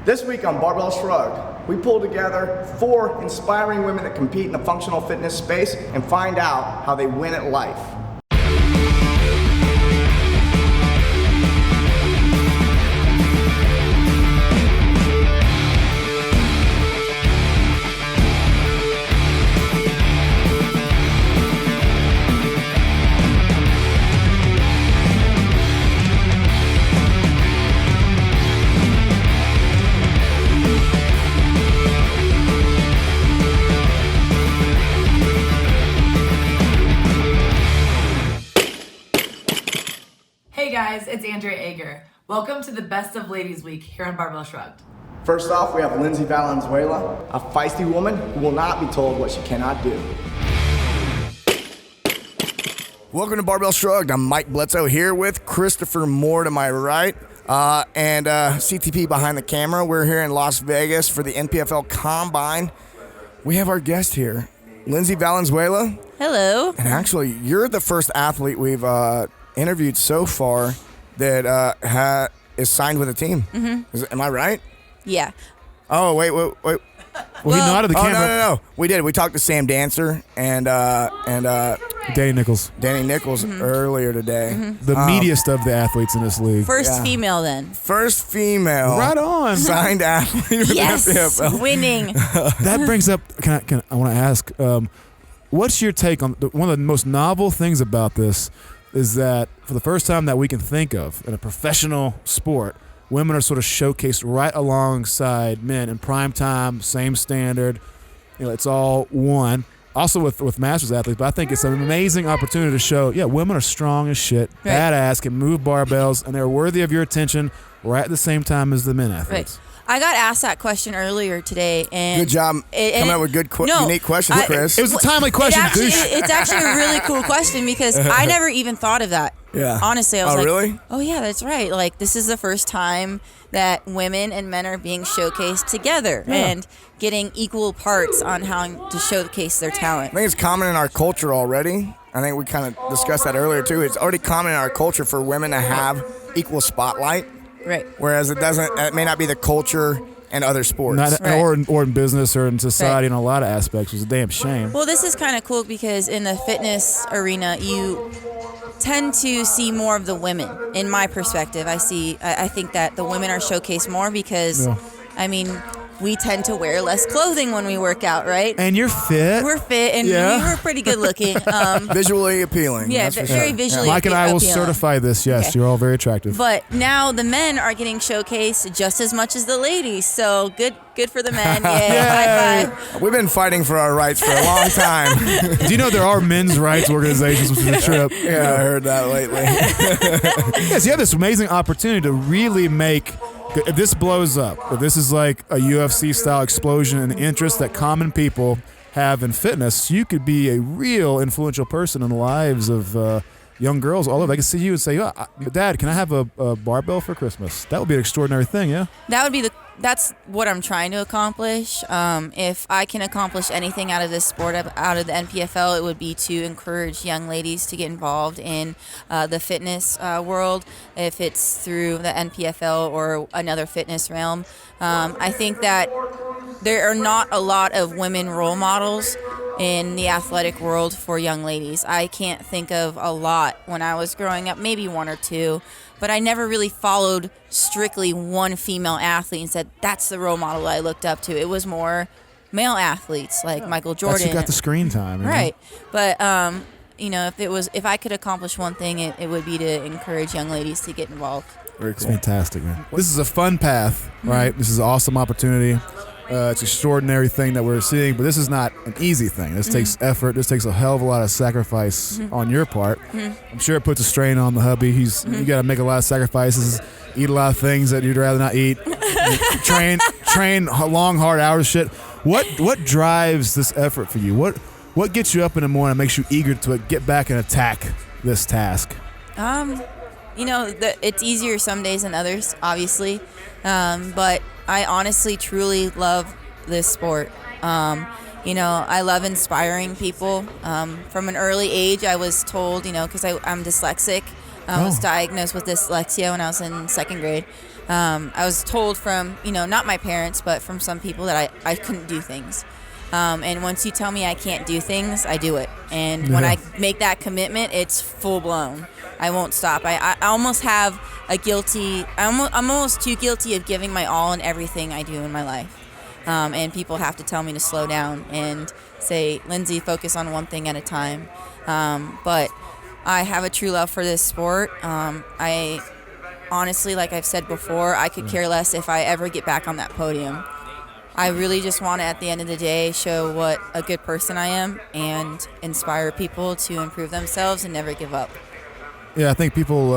This week on Barbell Shrugged, we pull together 4 inspiring women that compete in the functional fitness space and find out how they win at life. Hey guys, it's Andrea Ager. Welcome to the Best of Ladies Week here on Barbell Shrugged. First off, we have Lindsey Valenzuela, a feisty woman who will not be told what she cannot do. Welcome to Barbell Shrugged. I'm Mike Bledsoe here with Christopher Moore to my right and CTP behind the camera. We're here in Las Vegas for the NPFL Combine. We have our guest here, Lindsey Valenzuela. Hello. And actually, you're the first athlete we've interviewed so far that is signed with a team. Mm-hmm. Am I right? Yeah. Oh, wait. Well, he nodded the camera. No. We did. We talked to Sam Dancer and Danny Nichols earlier today. Mm-hmm. The meatiest of the athletes in this league. First female then. First female. Right on. Signed athlete with Yes. the NPFL. Winning. That brings up, I want to ask, what's your take on, one of the most novel things about this is that for the first time that we can think of in a professional sport, women are sort of showcased right alongside men in prime time, same standard. It's all one. Also with masters athletes, but I think it's an amazing opportunity to show, women are strong as shit, right. badass, can move barbells, and they're worthy of your attention right at the same time as the men athletes. Right. I got asked that question earlier today, and Good job coming up with good, unique questions, Chris. It was a timely question. It's actually a really cool question because I never even thought of that. Yeah. Honestly, I was really? Oh yeah, that's right. Like, this is the first time that women and men are being showcased together and getting equal parts on how to showcase their talent. I think it's common in our culture already. I think we kind of discussed that earlier too. It's already common in our culture for women to have equal spotlight. Right. Whereas it may not be the culture in other sports. Or in business or in society in a lot of aspects. It's a damn shame. Well, this is kind of cool because in the fitness arena, you tend to see more of the women. In my perspective, I think that the women are showcased more because, we tend to wear less clothing when we work out, right? And you're fit. We're fit, and we were pretty good looking. Visually appealing. Yeah, very visually Mike and I will appealing. certify this. Yes, Okay. you're all very attractive. But now the men are getting showcased just as much as the ladies. So good for the men. High five. We've been fighting for our rights for a long time. Do you know there are men's rights organizations, which is a trip? Yeah, I heard that lately. Yes, you have this amazing opportunity to really make. If this blows up, if this is like a UFC-style explosion in interest that common people have in fitness, you could be a real influential person in the lives of young girls all over. I can see you and say, Dad, can I have a barbell for Christmas? That would be an extraordinary thing, yeah? That's what I'm trying to accomplish. If I can accomplish anything out of this sport, out of the NPFL, it would be to encourage young ladies to get involved in the fitness world, if it's through the NPFL or another fitness realm. I think that there are not a lot of women role models in the athletic world for young ladies. I can't think of a lot when I was growing up, maybe one or two, but I never really followed strictly one female athlete and said, that's the role model I looked up to. It was more male athletes like Michael Jordan. That's who got the screen time. Right. But, if I could accomplish one thing, it would be to encourage young ladies to get involved. Very cool. It's fantastic, man. This is a fun path, right? This is an awesome opportunity. It's an extraordinary thing that we're seeing, but this is not an easy thing. This takes effort. This takes a hell of a lot of sacrifice on your part. I'm sure it puts a strain on the hubby. You got to make a lot of sacrifices, eat a lot of things that you'd rather not eat, train long, hard hours. Shit. What drives this effort for you? What gets you up in the morning and makes you eager to get back and attack this task? It's easier some days than others, obviously. But I honestly, truly love this sport. I love inspiring people. From an early age, I was told, because I'm dyslexic, I was diagnosed with dyslexia when I was in second grade. I was told from, not my parents, but from some people that I couldn't do things. And once you tell me I can't do things, I do it. And when I make that commitment, it's full blown. I won't stop. I almost have I'm almost too guilty of giving my all in everything I do in my life. And people have to tell me to slow down and say, Lindsey, focus on one thing at a time. But I have a true love for this sport. I honestly, like I've said before, I could care less if I ever get back on that podium. I really just want to, at the end of the day, show what a good person I am and inspire people to improve themselves and never give up. Yeah, I think people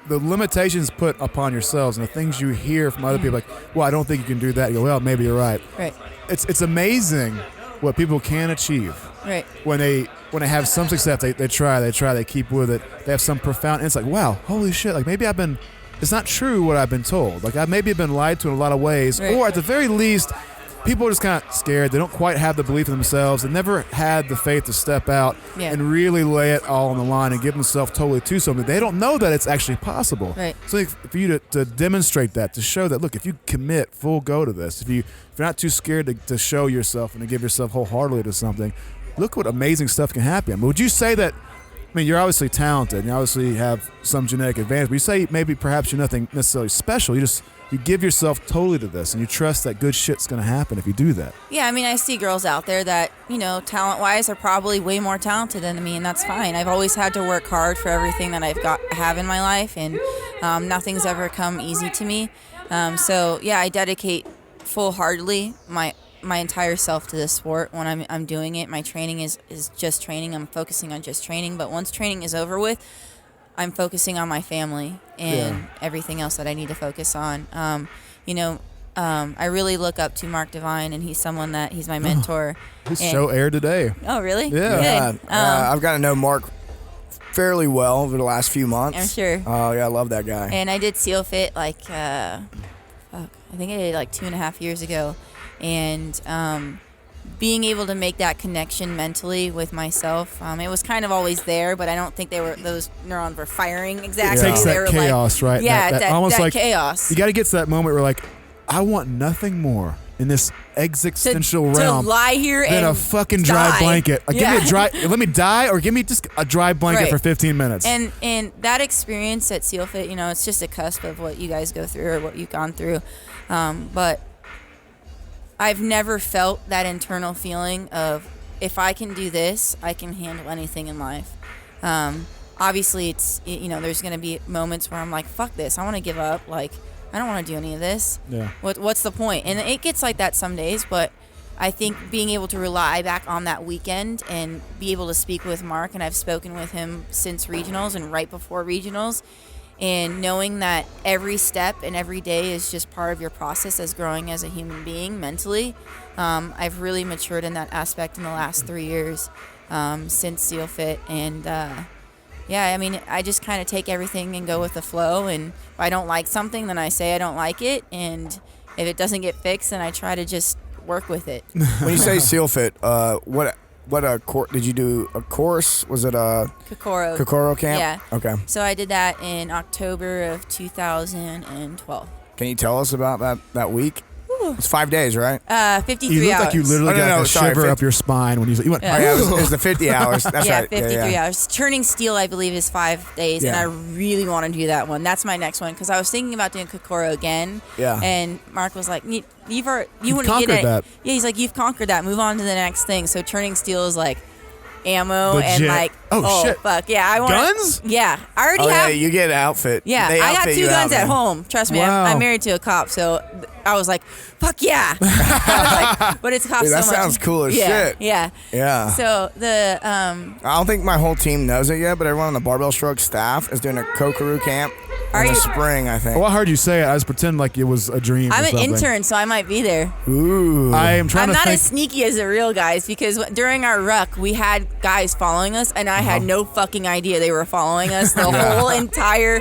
the limitations put upon yourselves and the things you hear from other people, like, well, I don't think you can do that. You go, well, maybe you're right. Right. It's amazing what people can achieve. Right. When they have some success, they try, they keep with it. They have some profound insight. Wow, holy shit! Like maybe it's not true what I've been told. Like I maybe have been lied to in a lot of ways, right. Or at the very least, people are just kind of scared. They don't quite have the belief in themselves. They never had the faith to step out and really lay it all on the line and give themselves totally to something. They don't know that it's actually possible. Right. So for you to demonstrate that, to show that, look, if you commit full go to this, if you're not too scared to show yourself and to give yourself wholeheartedly to something, look what amazing stuff can happen. But would you say that, I mean, you're obviously talented and you obviously have some genetic advantage, but you say maybe perhaps you're nothing necessarily special. You give yourself totally to this and you trust that good shit's going to happen if you do that. Yeah, I mean, I see girls out there that, talent-wise are probably way more talented than me, and that's fine. I've always had to work hard for everything that I have in my life, and nothing's ever come easy to me. So, yeah, I dedicate full-heartedly my entire self to this sport when I'm doing it. My training is just training. I'm focusing on just training. But once training is over with, I'm focusing on my family and everything else that I need to focus on. I really look up to Mark Devine, and he's my mentor. His show aired today. Oh, really? Yeah. Good. I've gotten to know Mark fairly well over the last few months. I'm sure. Oh, yeah, I love that guy. And I did Seal Fit I think I did 2.5 years ago. And being able to make that connection mentally with myself, it was kind of always there, but I don't think those neurons were firing exactly. It takes that chaos, right? Yeah, that almost like chaos. You got to get to that moment where, like, I want nothing more in this existential realm to lie here than and a fucking dry blanket. Like, give me a dry. Let me die, or give me just a dry blanket for 15 minutes. And that experience at Seal Fit, it's just a cusp of what you guys go through or what you've gone through, but I've never felt that internal feeling of, if I can do this, I can handle anything in life. Obviously, it's there's going to be moments where I'm like, fuck this, I want to give up. Like, I don't want to do any of this. Yeah. What's the point? And it gets like that some days, but I think being able to rely back on that weekend and be able to speak with Mark, and I've spoken with him since regionals and right before regionals, and knowing that every step and every day is just part of your process as growing as a human being mentally. I've really matured in that aspect in the last 3 years since Seal Fit. And I just kind of take everything and go with the flow. And if I don't like something, then I say I don't like it. And if it doesn't get fixed, then I try to just work with it. When you say Seal Fit, did you do a course? Was it a Kokoro camp? Yeah. Okay. So I did that in October of 2012. Can you tell us about that week? It's 5 days, right? 53 you look hours. like you literally got a shiver up your spine when you went. Yeah. Oh, yeah, it was the 50 hours. That's right. 53 hours. Turning steel, I believe, is 5 days, and I really want to do that one. That's my next one, because I was thinking about doing Kokoro again. Yeah. And Mark was like, you wouldn't conquered get it. that. Yeah, he's like, you've conquered that. Move on to the next thing. So turning steel is like ammo legit. And like, oh shit, fuck yeah, I want guns. Yeah, I already have. Yeah, you get an outfit. Yeah, I got 2 guns at home. Trust me, wow. I'm married to a cop, so I was like, fuck yeah. I was like, but it's cops so much. That sounds cool as shit. Yeah. So I don't think my whole team knows it yet, but everyone on the Barbell Shrugged staff is doing a Kokoro camp in the spring, I think. Well, I heard you say it. I was pretending like it was a dream. I'm an intern, so I might be there. Ooh. I'm not as sneaky as the real guys, because during our ruck, we had guys following us, and I had no fucking idea they were following us the whole entire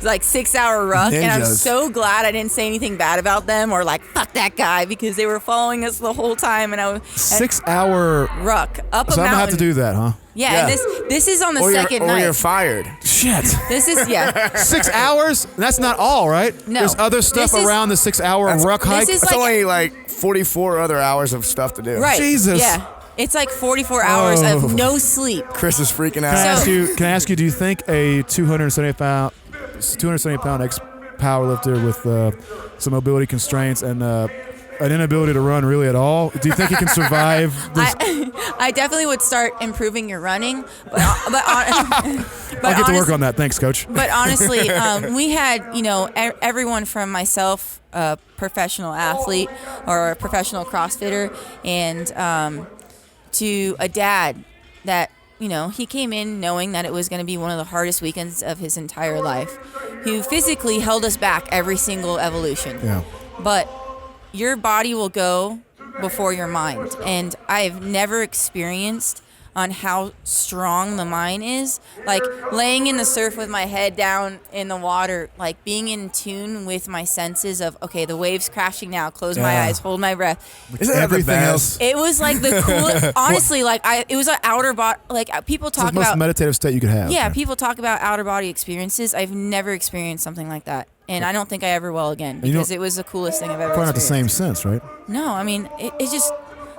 6-hour ruck. Ninjas. And I'm so glad I didn't say anything bad about them or like, fuck that guy, because they were following us the whole time. And 6-hour ruck up a mountain. So I'm gonna have to do that, huh? Yeah, and this is on the second night. Or you're fired. Shit. This is 6 hours? That's not all, right? No. There's other stuff around the 6 hour ruck hike. This is It's only like 44 other hours of stuff to do. right. Jesus. Yeah. It's like 44 hours of no sleep. Chris is freaking out. Can I ask you, do you think a 270 pound ex-powerlifter with some mobility constraints and an inability to run really at all, do you think he can survive this? I definitely would start improving your running, but I'll get to work on that. Thanks, Coach. But honestly, we had, everyone from myself, a professional athlete or a professional CrossFitter, and to a dad that, he came in knowing that it was going to be one of the hardest weekends of his entire life, who physically held us back every single evolution. Yeah. But your body will go before your mind. And I've never experienced on how strong the mind is. Like laying in the surf with my head down in the water, like being in tune with my senses of, okay, the wave's crashing now, close my eyes, hold my breath. Isn't that Everything the else. best? It was like the coolest, honestly, it was an outer body, people talk It's the most about, meditative state you could have. yeah, people talk about outer body experiences. I've never experienced something like that. And I don't think I ever will again because it was the coolest thing I've ever Probably not the experienced. same sense, right? No, I mean, it just,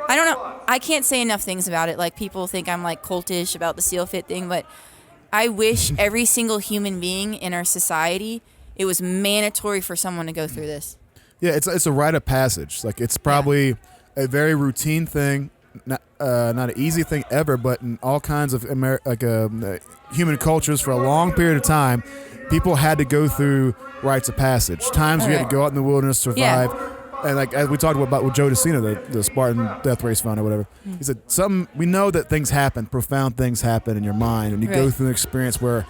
I don't know. I can't say enough things about it. Like, people think I'm, like, cultish about the SEAL Fit thing, but I wish every single human being in our society, it was mandatory for someone to go through this. Yeah, it's a rite of passage. Like, it's probably a very routine thing, not an easy thing ever, but in all kinds of human cultures for a long period of time, people had to go through rites of passage. Times we had to go out in the wilderness, survive. Yeah. And like as we talked about with Joe DeCina, the Spartan Death Race founder, or whatever, he said we know that things happen, profound things happen in your mind, and you go through an experience where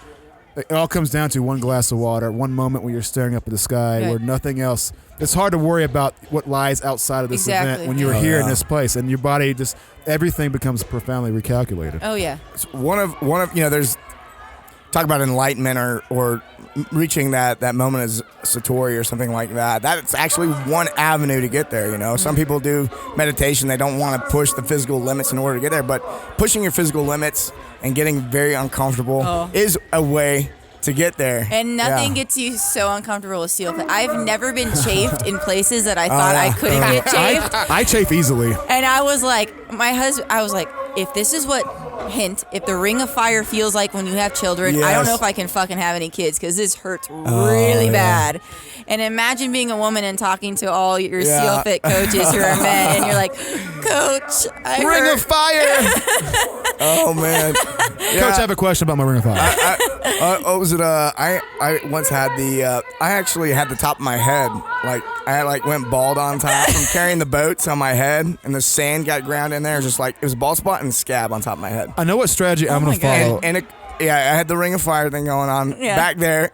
it all comes down to one glass of water, one moment where you're staring up at the sky, where nothing else. It's hard to worry about what lies outside of this event when you're here in this place, and your body just everything becomes profoundly recalculated. Oh yeah. It's one of there's talk about enlightenment or reaching that moment as Satori or something like that. That's actually one avenue to get there. Some people do meditation. They don't want to push the physical limits in order to get there, but pushing your physical limits and getting very uncomfortable is a way to get there. And nothing gets you so uncomfortable with SEAL Fit. I've never been chafed in places that I thought I couldn't get chafed. I chafe easily. And I was like, if this is what, if the ring of fire feels like when you have children, I don't know if I can fucking have any kids because this hurts really bad. And imagine being a woman and talking to all your SEAL Fit coaches who are men, and you're like, Coach, Ring of fire. Oh man, Coach, I have a question about my ring of fire. I once had I actually had the top of my head, like I went bald on top from carrying the boats on my head, and the sand got ground in there. It was a bald spot and scab on top of my head. I know what strategy I'm going to follow. I had the ring of fire thing going on back there.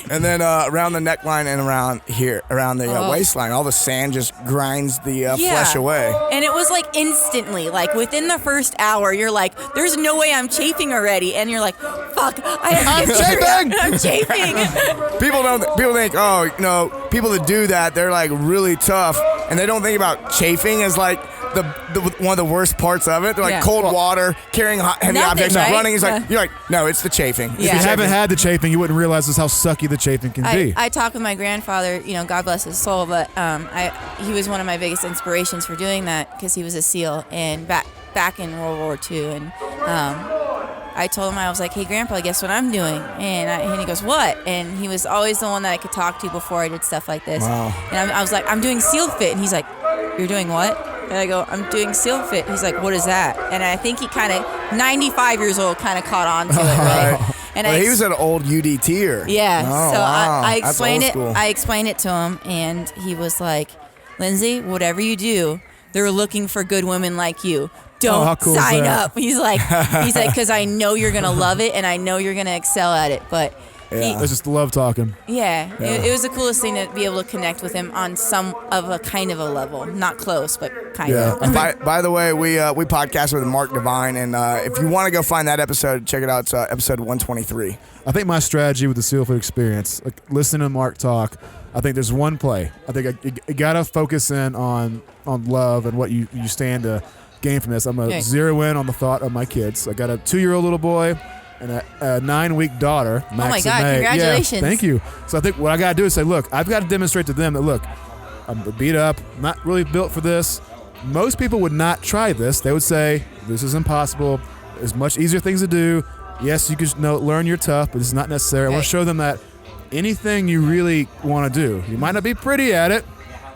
And then around the neckline and around the waistline, all the sand just grinds the flesh away. And it was like instantly, like within the first hour, you're like, there's no way I'm chafing already. And you're like, fuck, I'm chafing! I'm chafing! People think, people that do that, they're like really tough. And they don't think about chafing as like the one of the worst parts of it. They're like cold water, carrying heavy objects, right? running. You're like, no, it's the chafing. If you haven't had the chafing, you wouldn't realize just how sucky the chafing can be. I talked with my grandfather, God bless his soul, but he was one of my biggest inspirations for doing that because he was a SEAL and back in World War II. And I told him, I was like, hey, Grandpa, guess what I'm doing? And he goes, what? And he was always the one that I could talk to before I did stuff like this. Wow. And I was like, I'm doing SEAL Fit. And he's like, you're doing what? And I go, I'm doing SEAL Fit. He's like, what is that? And I think he kind of, 95 years old, kind of caught on to it, right? And he was an old UDTer. Yeah. Oh, so wow. I explained That's old it. school. I explained it to him, and he was like, Lindsey, whatever you do, they're looking for good women like you. Don't cool is sign that? up. He's like, because I know you're gonna love it, and I know you're gonna excel at it. But I just love talking. it was the coolest thing to be able to connect with him on some of a kind of a level, not close, but kind of. And by the way, we podcast with Mark Devine, and if you want to go find that episode, check it out. It's episode 123. I think my strategy with the SEAL Fit experience, like listening to Mark talk, I think there's one play. I think you got to focus in on love and what you stand to gain from this. I'm going to zero in on the thought of my kids. I got a 2-year-old little boy and a 9-week daughter. Oh my God, congratulations. Yeah, thank you. So I think what I got to do is say, look, I've got to demonstrate to them that, look, I'm beat up, not really built for this. Most people would not try this. They would say, this is impossible. There's much easier things to do. Yes, you can learn you're tough, but this is not necessary. I want to show them that anything you really want to do, you might not be pretty at it.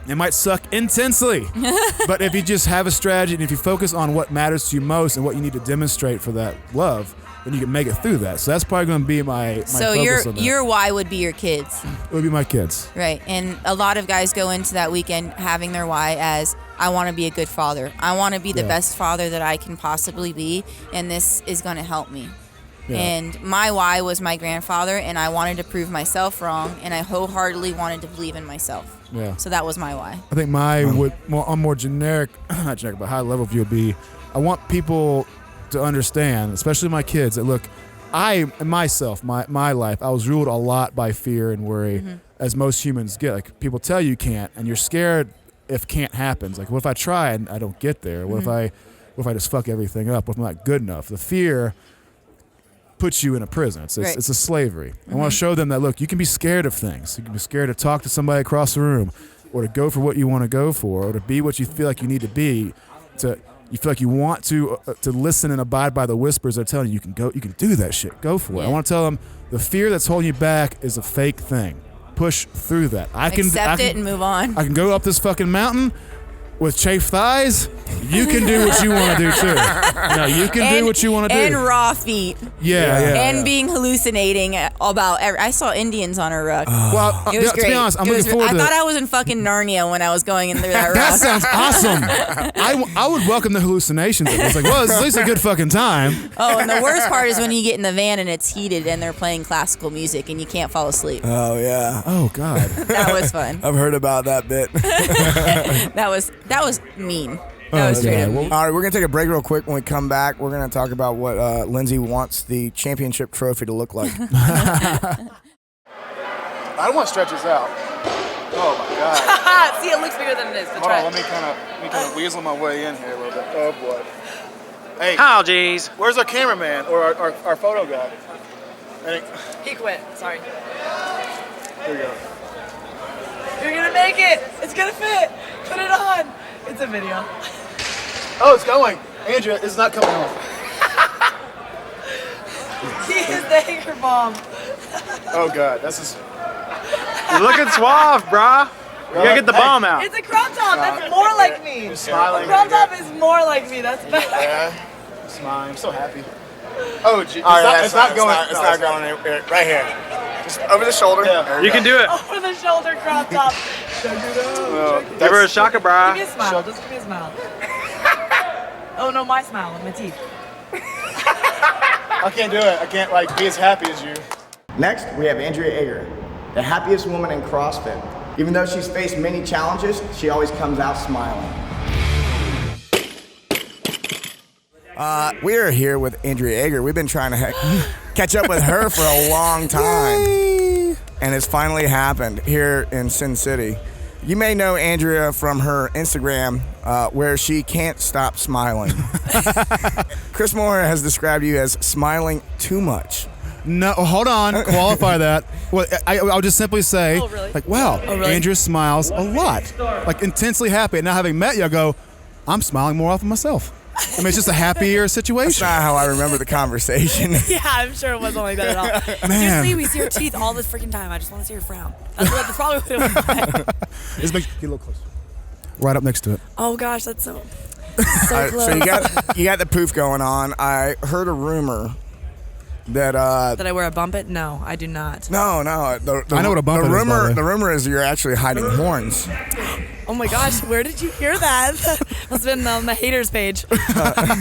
It might suck intensely. But if you just have a strategy and if you focus on what matters to you most and what you need to demonstrate for that love, then you can make it through that. So that's probably going to be my so focus on that. your why would be your kids. It would be my kids. Right. And a lot of guys go into that weekend having their why as, I want to be a good father. I want to be the best father that I can possibly be, and this is going to help me. Yeah. And my why was my grandfather, and I wanted to prove myself wrong, and I wholeheartedly wanted to believe in myself. Yeah. So that was my why. I think my more generic, not generic, but high level view would be, I want people to understand, especially my kids, that look, my life, I was ruled a lot by fear and worry, as most humans get. Like, people tell you can't, and you're scared if can't happens. Like, what if I try and I don't get there? What if I just fuck everything up? What if I'm not good enough? The fear puts you in a prison. It's a slavery. I want to show them that, look, you can be scared of things. You can be scared to talk to somebody across the room, or to go for what you want to go for, or to be what you feel like you need to be. You feel like you want to listen and abide by the whispers they're telling you. You can do that shit. Go for it. I want to tell them the fear that's holding you back is a fake thing. Push through that. Accept it and move on. I can go up this fucking mountain with chafed thighs. You can do what you want to do too. No, you can do what you want to do. And raw feet. Yeah. Being hallucinating about I saw Indians on a rock. Well, it was great. To be honest, I'm looking forward to it. I thought I was in fucking Narnia when I was going in through that rock. That sounds awesome. I would welcome the hallucinations. It's like, well, it's at least a good fucking time. Oh, and the worst part is when you get in the van and it's heated and they're playing classical music and you can't fall asleep. Oh, yeah. Oh, God. That was fun. I've heard about that bit. That was mean. That was straight up mean. All right, we're going to take a break real quick. When we come back, we're going to talk about what Lindsey wants the championship trophy to look like. I don't want to stretch this out. Oh, my God. See, it looks bigger than it is. Hold on, let me kind of weasel my way in here a little bit. Oh, boy. Hey. Oh, jeez. Where's our cameraman or our photo guy? He quit. Sorry. Here we go. You're gonna make it. It's gonna fit. Put it on. It's a video. Oh, it's going. Andrea, it's not coming off. He is the Ager bomb. Oh, God. This is... You're looking suave, brah. You gotta get the bomb out. It's a crop top. That's more like me. You're smiling. A crop top is more like me. That's better. Yeah. I'm smiling. I'm so happy. Oh, gee. It's not going anywhere. Right here. Just over the shoulder. Yeah. You can do it. Over the shoulder crop top. Give her a shaka, brah. Give me a smile. Just give me a smile. Oh no, my smile with my teeth. I can't do it. I can't be as happy as you. Next, we have Andrea Ager, the happiest woman in CrossFit. Even though she's faced many challenges, she always comes out smiling. We are here with Andrea Ager. We've been trying to catch up with her for a long time. Yay. And it's finally happened here in Sin City. You may know Andrea from her Instagram, where she can't stop smiling. Chris Moore has described you as smiling too much. No, hold on. Qualify that. Well, I'll just simply say, wow, Andrea smiles a lot. Intensely happy. And now having met you, I go, I'm smiling more often myself. I mean, it's just a happier situation. That's not how I remember the conversation. Yeah, I'm sure it wasn't like that at all. Man. Seriously, we see your teeth all this freaking time. I just want to see your frown. That's probably what it was like. Just get a little closer. Right up next to it. Oh gosh, that's so close. So you got the poof going on. I heard a rumor that Did I wear a bump it? No, I do not. No. I know what a bump is, by the way. The rumor is you're actually hiding horns. Oh my gosh, where did you hear that? Must have been on the haters page.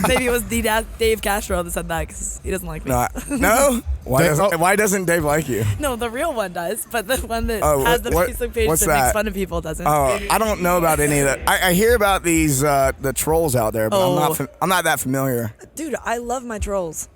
Maybe it was Dave Castro that said that because he doesn't like me. No? Why doesn't Dave like you? No, the real one does, but the one that has the Facebook page that makes fun of people doesn't. Oh, I don't know about any of that. I hear about these the trolls out there, but I'm not that familiar. Dude, I love my trolls.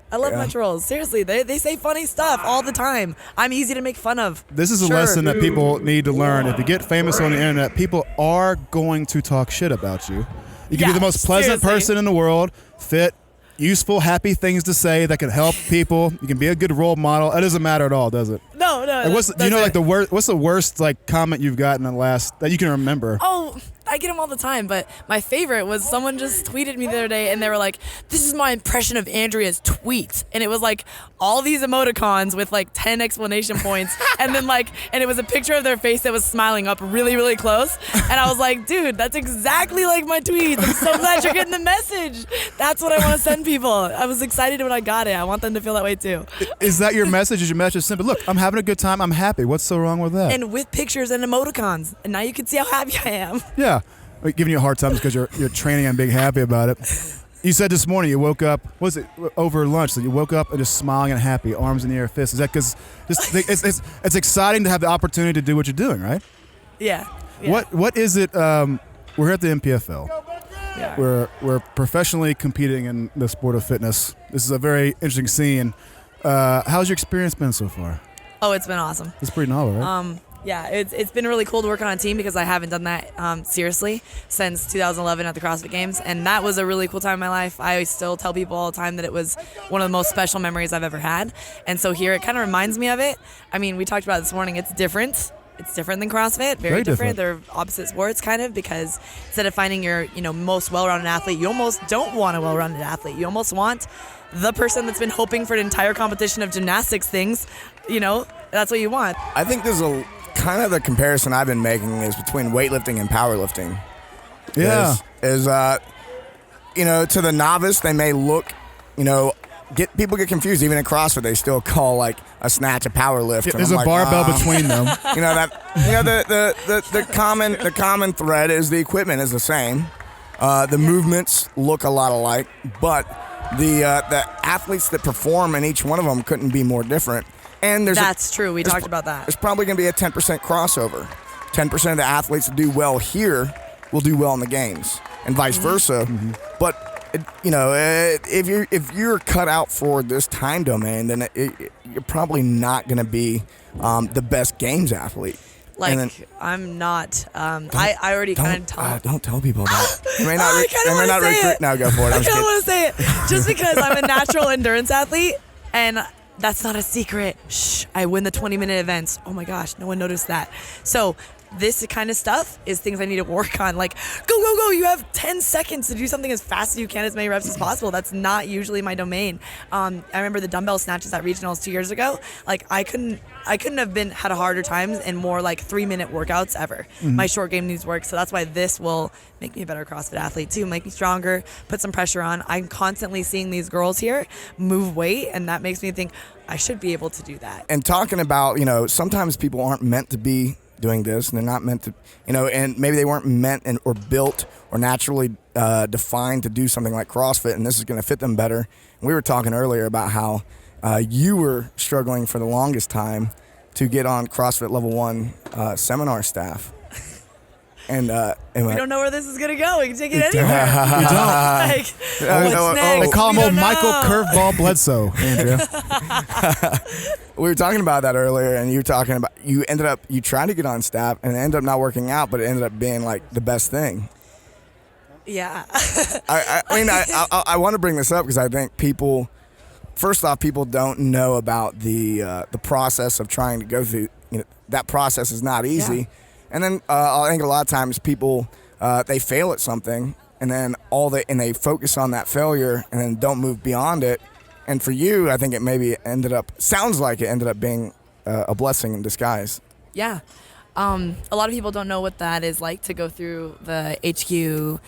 I love my trolls. Seriously, they say funny stuff all the time. I'm easy to make fun of. This is a lesson that people need to learn. If you get famous on the internet, people are going to talk shit about you. You can be the most pleasant seriously. person in the world, fit, useful, happy things to say that can help people. You can be a good role model. It doesn't matter at all, does it? No. Like, do you know like the worst? What's the worst like comment you've gotten in the last that you can remember? Oh, I get them all the time, but my favorite was someone just tweeted me the other day and they were like, "This is my impression of Andrea's tweets." And it was like all these emoticons with like 10 explanation points and then and it was a picture of their face that was smiling up really, really close. And I was like, dude, that's exactly like my tweets. I'm so glad you're getting the message. That's what I want to send people. I was excited when I got it. I want them to feel that way too. Is that your message? Is your message simple? Look, I'm having a good time. I'm happy. What's so wrong with that? And with pictures and emoticons. And now you can see how happy I am. Yeah. I'm giving you a hard time just because you're training and being happy about it. You said this morning you woke up, was it over lunch, that you woke up and just smiling and happy, arms in the air, fists. Is that because it's exciting to have the opportunity to do what you're doing, right? Yeah. What is it? We're here at the NPFL. Yeah. We're professionally competing in the sport of fitness. This is a very interesting scene. How's your experience been so far? Oh, it's been awesome. It's pretty novel, right? Yeah, it's been really cool to work on a team because I haven't done that seriously since 2011 at the CrossFit Games, and that was a really cool time in my life. I still tell people all the time that it was one of the most special memories I've ever had, and so here it kind of reminds me of it. I mean, we talked about it this morning. It's different. It's different than CrossFit. Very different. They're opposite sports, kind of, because instead of finding your most well-rounded athlete, you almost don't want a well-rounded athlete. You almost want the person that's been hoping for an entire competition of gymnastics things. That's what you want. I think there's kind of the comparison I've been making is between weightlifting and powerlifting. Yeah. To the novice, they may look, people get confused. Even in CrossFit, they still call like a snatch a power lift. There's a barbell between them. The common thread is the equipment is the same. The movements look a lot alike, but the athletes that perform in each one of them couldn't be more different. And that's true. We talked about that. There's probably going to be a 10% crossover. 10% of the athletes that do well here will do well in the games, and vice versa. Mm-hmm. But if you're cut out for this time domain, then you're probably not going to be the best games athlete. I'm not. I already kind of told. Don't tell people that. You may not. I kind of want to say it. Now go for it. I kind of want to say it just because I'm a natural endurance athlete, and that's not a secret. Shh, I win the 20-minute events. Oh my gosh, no one noticed that. So this kind of stuff is things I need to work on. Like, go. You have 10 seconds to do something as fast as you can, as many reps as possible. That's not usually my domain. I remember the dumbbell snatches at regionals 2 years ago. Like, I couldn't have had a harder time in more like 3-minute workouts ever. Mm-hmm. My short game needs work. So that's why this will make me a better CrossFit athlete too, make me stronger, put some pressure on. I'm constantly seeing these girls here move weight, and that makes me think I should be able to do that. And talking about, sometimes people aren't meant to be doing this, and they're not meant to, and maybe they weren't meant or built or naturally defined to do something like CrossFit, and this is going to fit them better. And we were talking earlier about how you were struggling for the longest time to get on CrossFit Level 1 seminar staff. And we don't know where this is going to go. We can take it anywhere. You don't. What's next? They call him old know. Michael Curveball Bledsoe, Andrea. We were talking about that earlier, and you were talking about you tried to get on staff, and it ended up not working out, but it ended up being like the best thing. Yeah. I want to bring this up because I think people don't know about the process of trying to go through. That process is not easy. Yeah. And then I think a lot of times people they fail at something, and then they focus on that failure and then don't move beyond it. And for you, I think sounds like it ended up being a blessing in disguise. Yeah. A lot of people don't know what that is like to go through the HQ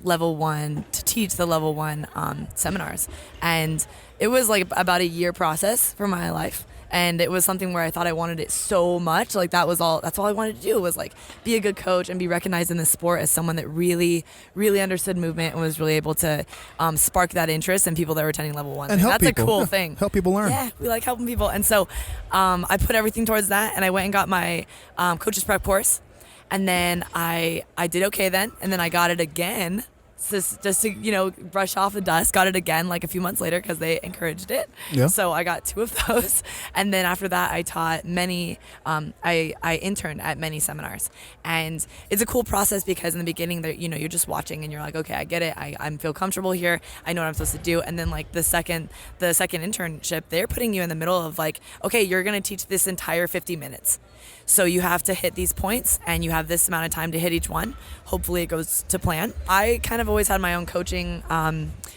Level 1 to teach the Level 1 seminars. And it was like about a year process for my life. And it was something where I thought I wanted it so much. Like that's all I wanted to do was like be a good coach and be recognized in the sport as someone that really, really understood movement and was really able to spark that interest in people that were attending Level 1. And help that's people. a cool thing. Help people learn. Yeah, we like helping people. And so I put everything towards that, and I went and got my coach's prep course. And then I did okay then, and then I got it again just to brush off the dust. Got it again like a few months later because they encouraged it. Yeah. So I got 2 of those, and then after that I taught many. I interned at many seminars, and it's a cool process because in the beginning you're just watching and you're like, okay, I get it. I feel comfortable here. I know what I'm supposed to do. And then like the second internship, they're putting you in the middle of like, okay, you're gonna teach this entire 50 minutes. So you have to hit these points, and you have this amount of time to hit each one. Hopefully it goes to plan. I kind of always had my own coaching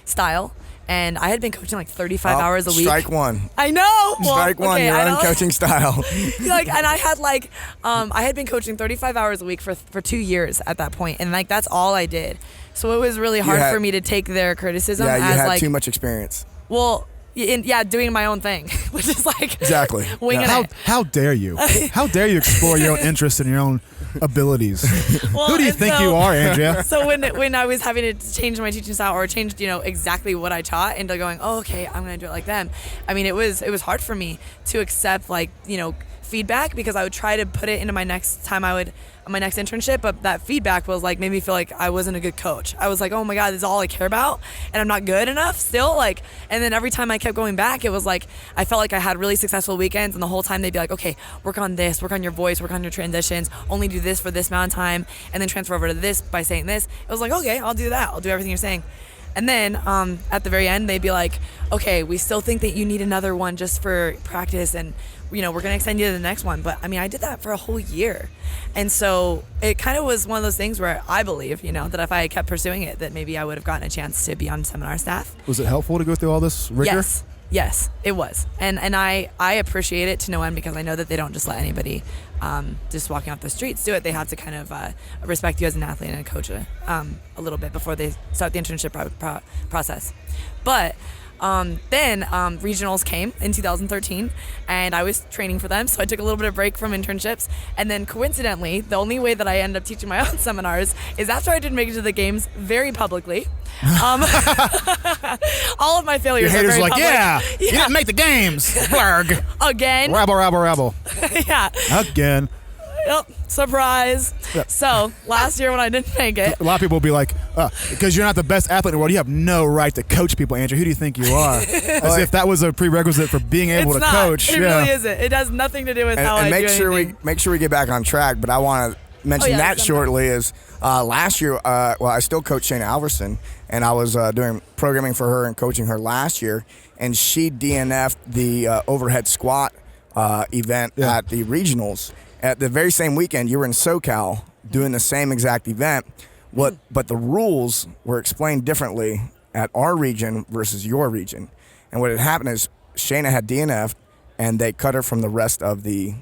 style, and I had been coaching like 35 hours a week. Strike one. I know. Strike one, your own coaching style. And I had I had been coaching 35 hours a week for 2 years at that point, and like that's all I did. So it was really hard for me to take their criticism Yeah, you as had like too much experience. Well, doing my own thing, which is like Exactly. winging it. How dare you? How dare you explore your own interests and your own abilities? Who do you think you are, Andrea? So when I was having to change my teaching style or change exactly what I taught into going, oh, okay, I'm gonna do it like them. I mean, it was hard for me to accept feedback, because I would try to put it into my next internship, but that feedback was like made me feel like I wasn't a good coach. I was like, oh my God, this is all I care about, and I'm not good enough still. And then every time I kept going back, it was like I felt like I had really successful weekends, and the whole time they'd be like, okay, work on this, work on your voice, work on your transitions, only do this for this amount of time, and then transfer over to this by saying this. It was like, okay, I'll do that. I'll do everything you're saying. And then at the very end, they'd be like, okay, we still think that you need another one just for practice, and we're going to extend you to the next one. But I mean, I did that for a whole year. And so it kind of was one of those things where I believe, that if I had kept pursuing it, that maybe I would have gotten a chance to be on seminar staff. Was it helpful to go through all this rigor? Yes, it was. And I appreciate it to no end, because I know that they don't just let anybody just walking off the streets do it. They have to kind of respect you as an athlete and a coach a little bit before they start the internship process. But then regionals came in 2013, and I was training for them, so I took a little bit of break from internships. And then coincidentally, the only way that I ended up teaching my own seminars is after I didn't make it to the games very publicly. All of my failures Your are haters very like, public. you didn't make the games. Blurg. Again. Rabble. Yeah. Again. Yep. Surprise. Yep. So last year when I didn't make it, A lot of people will be like, because you're not the best athlete in the world, you have no right to coach people, Andrew. Who do you think you are? As if that was a prerequisite for being able to coach. It really isn't. It has nothing to do with how I do anything. Make sure we get back on track. But I want to mention that shortly. Is last year? I still coach Shayna Alverson, and I was doing programming for her and coaching her last year, and she DNF'd the overhead squat event at the regionals. At the very same weekend, you were in SoCal doing the same exact event. But the rules were explained differently at our region versus your region. And what had happened is Shayna had DNF'd, and they cut her from the rest of the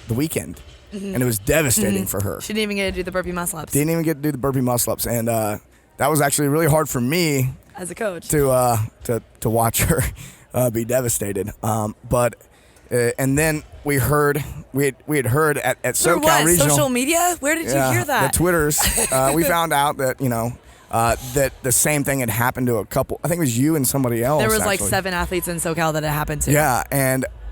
weekend. Mm-hmm. And it was devastating for her. She didn't even get to do the burpee muscle-ups. Didn't even get to do the burpee muscle-ups. And that was actually really hard for me as a coach to watch her be devastated. And then we had heard at SoCal Regional. Social media? Where did you hear that? The Twitters. We found out that that the same thing had happened to a couple. I think it was you and somebody else. There was actually. like 7 athletes in SoCal that it happened to. Yeah,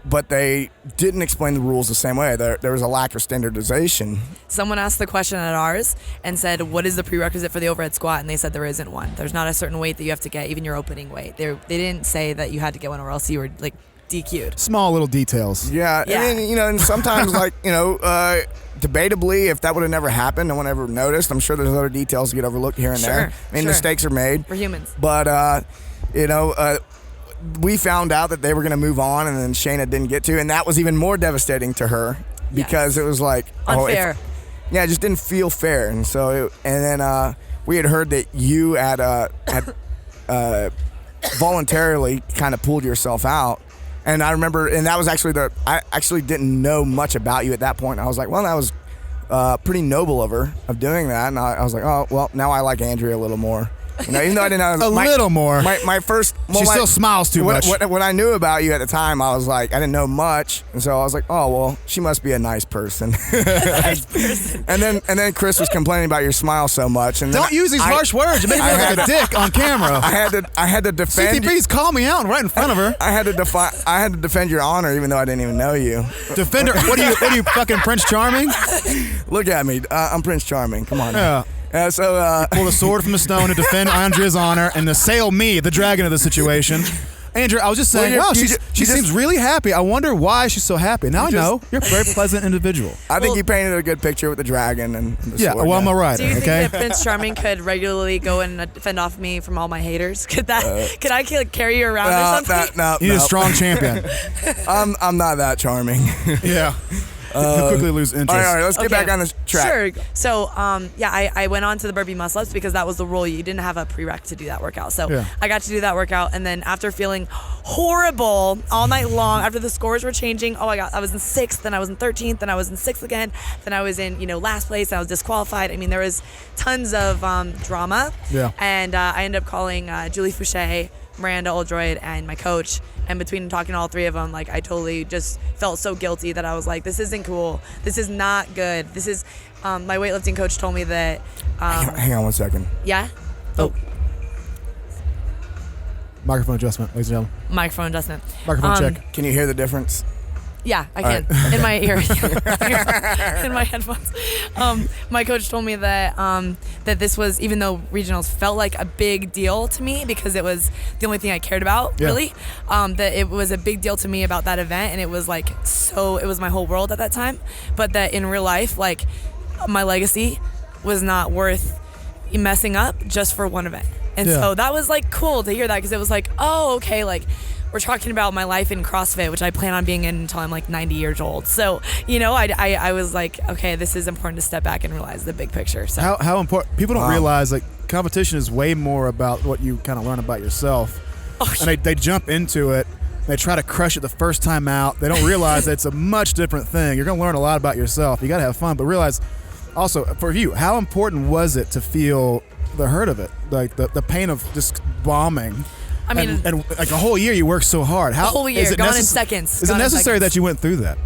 but they didn't explain the rules the same way. There was a lack of standardization. Someone asked the question at ours and said, what is the prerequisite for the overhead squat? And they said there isn't one. There's not a certain weight that you have to get, even your opening weight. They didn't say that you had to get one or else you were like DQ'd. Small little details. Yeah. And and sometimes debatably, if that would have never happened, no one ever noticed. I'm sure there's other details that get overlooked here and there. I mean, mistakes are made. We're humans. But, we found out that they were going to move on, and then Shayna didn't get to, and that was even more devastating to her because it was like unfair. It just didn't feel fair, and so then we had heard that you had voluntarily kind of pulled yourself out, and I remember, and that was actually I actually didn't know much about you at that point. I was like, well, that was pretty noble of her of doing that, and I was like, oh well, now I like Andrea a little more. Even though I didn't know little more. My first, she still smiles too much. What I knew about you at the time, I was like, I didn't know much, and so I was like, oh well, she must be a nice person. Nice person. And then Chris was complaining about your smile so much, and don't use these harsh words. You make me look like a dick on camera. I had to defend. CTP's called me out right in front of her. I had to defend your honor, even though I didn't even know you. Defender. What are you fucking Prince Charming? Look at me. I'm Prince Charming. Come on. Yeah. Pull the sword from the stone to defend Andrea's honor and assail me, the dragon of the situation. Andrea, I was just saying, wow, she seems really happy. I wonder why she's so happy. Now I know. You're a very pleasant individual. I think you painted a good picture with the dragon and the sword. Well, I'm a writer, Do you okay? think that Prince Charming could regularly go and defend off me from all my haters? Could I carry you around or something? No, You need a strong champion. I'm not that charming. Yeah. He'll quickly lose interest. All right, let's get back on the track. Sure. So, I went on to the burpee muscle ups because that was the rule. You didn't have a prereq to do that workout. So I got to do that workout, and then after feeling horrible all night long, after the scores were changing, oh my God, I was in 6th, then I was in 13th, then I was in 6th again, then I was in last place, I was disqualified. I mean, there was tons of drama. Yeah. And I ended up calling Julie Fouché, Miranda Oldroyd, and my coach. And between talking to all three of them, like, I totally just felt so guilty that I was like, this isn't cool. This is not good. This is, my weightlifting coach told me that. Hang on 1 second. Yeah? Oh, Microphone adjustment, ladies and gentlemen. microphone adjustment. Microphone check. Can you hear the difference? Yeah, I can. In my ear. In my headphones. My coach told me that that this was, even though regionals felt like a big deal to me because it was the only thing I cared about, really, that it was a big deal to me about that event, and it was like, so it was my whole world at that time, but that in real life, like, my legacy was not worth messing up just for one event. And so that was like cool to hear that, because it was like, oh, okay, like, we're talking about my life in CrossFit, which I plan on being in until I'm like 90 years old. So, I was like, okay, this is important to step back and realize the big picture. So How important, people don't realize, like, competition is way more about what you kind of learn about yourself. And they jump into it. They try to crush it the first time out. They don't realize that it's a much different thing. You're going to learn a lot about yourself. You got to have fun, but realize also, for you, how important was it to feel the hurt of it? Like the pain of just bombing. I mean, and like a whole year you worked so hard. A whole year, gone in seconds. Is it necessary that you went through that?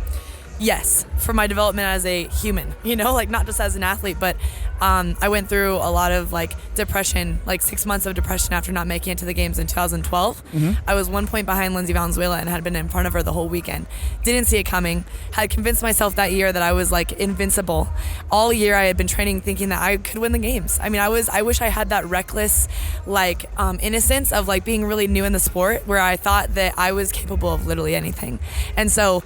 Yes, for my development as a human, like, not just as an athlete, but I went through a lot of, like, depression, like 6 months of depression after not making it to the games in 2012. I was 1 point behind Lindsey Valenzuela and had been in front of her the whole weekend. Didn't see it coming. Had convinced myself that year that I was, like, invincible. All year I had been training thinking that I could win the games. I mean, I wish I had that reckless, like, innocence of, like, being really new in the sport, where I thought that I was capable of literally anything. And so,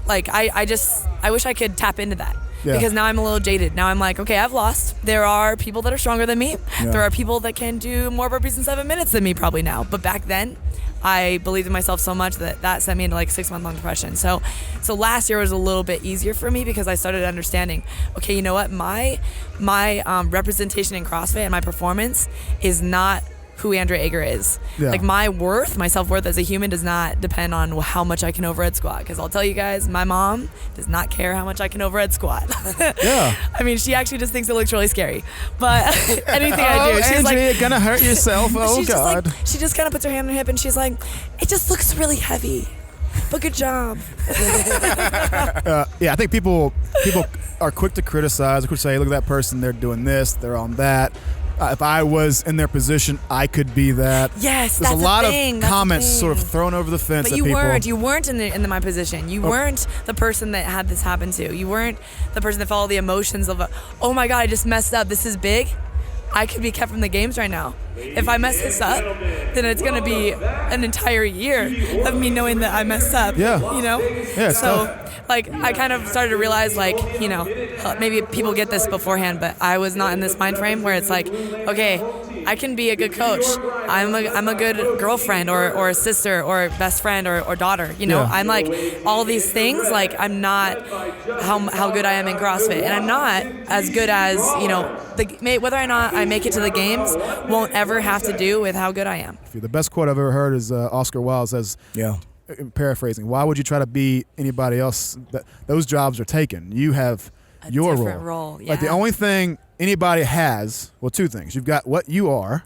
like, I wish I could tap into that. Because now I'm a little jaded. Now I'm like, okay, I've lost. There are people that are stronger than me. There are people that can do more burpees in 7 minutes than me probably now. But back then, I believed in myself so much that sent me into, like, 6-month-long depression. So last year was a little bit easier for me because I started understanding, okay, you know what? My representation in CrossFit and my performance is not who Andrea Ager is. Like, my self-worth as a human does not depend on how much I can overhead squat. Because I'll tell you guys, my mom does not care how much I can overhead squat. I mean, she actually just thinks it looks really scary. But anything I do, she's Andrea, like, gonna hurt yourself. Oh, God. She just kind of puts her hand on her hip and she's like, it just looks really heavy. But good job. I think people are quick to criticize, quick to say, look at that person, they're doing this, they're on that. If I was in their position, I could be that. Yes, there's that's a lot the thing. of That's comments the thing. sort of thrown over the fence. But at people. You weren't in my position. You weren't the person that had this happen to. You weren't the person that felt all the emotions of, oh my God, I just messed up. This is big. I could be kept from the games right now. If I mess this up, then it's going to be an entire year of me knowing that I messed up. Yeah. Yeah, so, like, I kind of started to realize, like, maybe people get this beforehand, but I was not in this mind frame where it's like, okay, I can be a good coach. I'm a good girlfriend or a sister or best friend or daughter. I'm like all these things. Like, I'm not how good I am in CrossFit, and I'm not as good as whether or not I make it to the games won't ever have to do with how good I am. The best quote I've ever heard is Oscar Wilde says, paraphrasing, why would you try to be anybody else? Those jobs are taken. You have your role. Like, the only thing anybody has, well, two things. You've got what you are,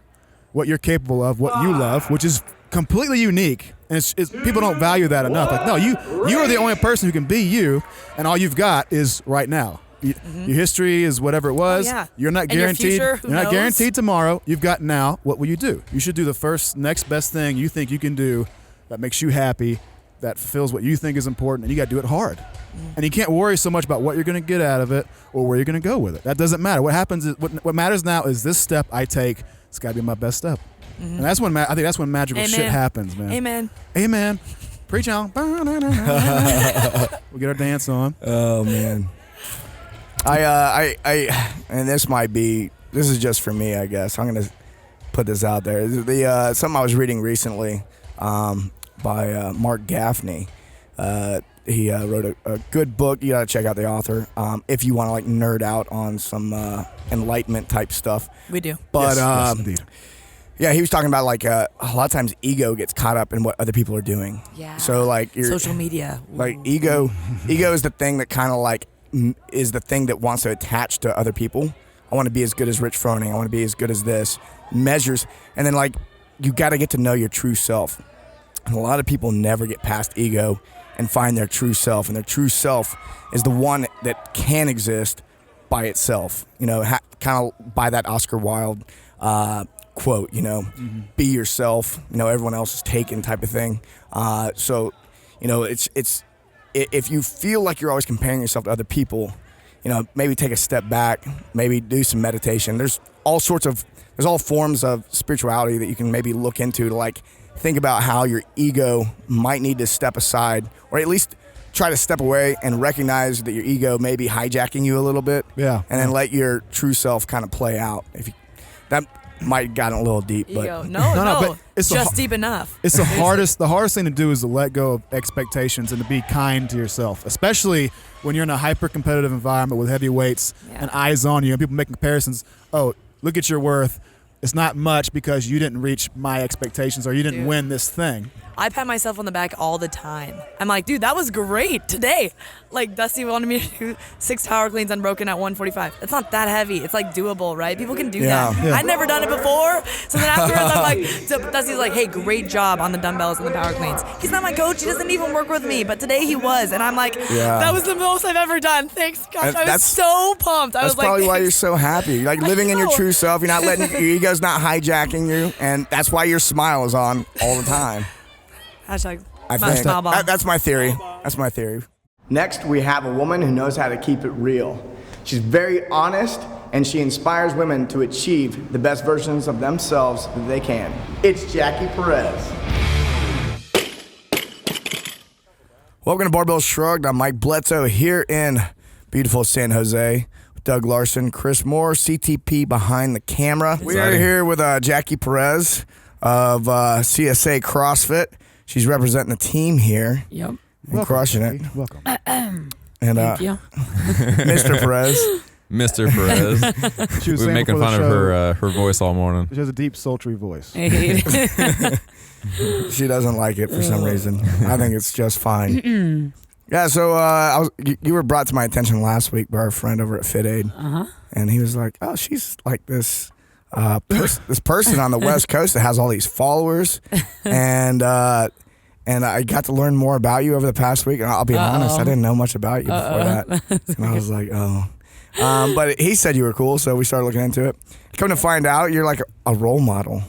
what you're capable of, what you love, which is completely unique. And it's people don't value that enough. Like, no, you are the only person who can be you, and all you've got is right now. Your history is whatever it was. Oh, yeah. You're not and guaranteed. Your future, you're not guaranteed tomorrow. You've got now. What will you do? You should do the next best thing you think you can do that makes you happy that fulfills what you think is important, and you got to do it hard. And you can't worry so much about what you're going to get out of it or where you're going to go with it. That doesn't matter. What happens is what matters now is this step I take. It's got to be my best step. And that's when I think that's when magical shit happens, man. Amen. Amen. Preach on. We'll get our dance on. Oh man. And this is just for me, I guess. I'm gonna put this out there. Something I was reading recently by Mark Gaffney. He wrote a good book. You gotta check out the author if you want to like nerd out on some enlightenment type stuff. We do. But yes, indeed. yeah, he was talking about like a lot of times ego gets caught up in what other people are doing. Yeah. So like social media. Like ego is the thing that kind of like is the thing that wants to attach to other people. I want to be as good as Rich Froning. I want to be as good as this. Measures. And then like you got to get to know your true self. And a lot of people never get past ego and find their true self. And their true self is the one that can exist by itself. You know, kind of by that Oscar Wilde quote, you know, be yourself. You know, everyone else is taken type of thing. So, you know, it's if you feel like you're always comparing yourself to other people, you know, maybe take a step back, maybe do some meditation. There's all forms of spirituality that you can maybe look into to like think about how your ego might need to step aside, or at least try to step away and recognize that your ego may be hijacking you a little bit. Yeah. And then let your true self kind of play out. That might have gotten a little deep, but Ego. No, but it's just deep enough. It's the hardest thing to do is to let go of expectations and to be kind to yourself, especially when you're in a hyper-competitive environment with heavy weights and eyes on you and people making comparisons. Oh, look at your worth. It's not much because you didn't reach my expectations or you didn't win this thing. I pat myself on the back all the time. I'm like, dude, that was great today. Like, Dusty wanted me to do 6 tower cleans unbroken at 145. It's not that heavy. It's like doable, right? People can do that. Yeah. I'd never done it before. So then afterwards, I'm like, so Dusty's like, hey, great job on the dumbbells and the power cleans. He's not my coach. He doesn't even work with me. But today he was. And I'm like, that was the most I've ever done. Thanks, gosh. I was so pumped. That's probably why you're so happy. You're like living in your true self. You're not letting your ego's not hijacking you. And that's why your smile is on all the time. Hashtag I think smile bomb. that's my theory. That's my theory. Next, we have a woman who knows how to keep it real. She's very honest, and she inspires women to achieve the best versions of themselves that they can. It's Jackie Perez. Welcome to Barbell Shrugged. I'm Mike Bledsoe here in beautiful San Jose with Doug Larson, Chris Moore, CTP behind the camera. We are here with Jackie Perez of CSA CrossFit. She's representing the team here. Yep. And crushing it. Welcome. And Thank you. Mr. Perez. Mr. Perez. She was We've been making fun of her voice all morning. She has a deep, sultry voice. She doesn't like it for some reason. I think it's just fine. Yeah, so you were brought to my attention last week by our friend over at Fit Aid. And he was like, oh, she's like this this person on the West Coast that has all these followers. And I got to learn more about you over the past week. And I'll be honest, I didn't know much about you before that. And I was like, oh. But he said you were cool, so we started looking into it. Come to find out, you're like a role model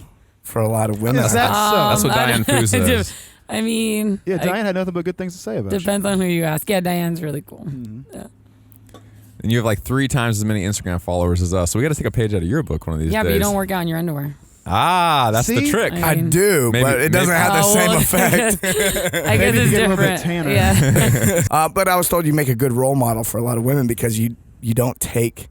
for a lot of women. Is that so? That's what Diane Fu says. I mean, Yeah, Diane had nothing but good things to say about depends on who you ask. Yeah, Diane's really cool. Yeah. And you have like 3 times as many Instagram followers as us, so we got to take a page out of your book one of these days. Yeah, but you don't work out in your underwer. Ah, that's the See? trick. I I do, Maybe- but it doesn't have the same well, effect. I guess Maybe it's get a little bit different. tanner. Yeah. But I was told you make a good role model for a lot of women because you don't take,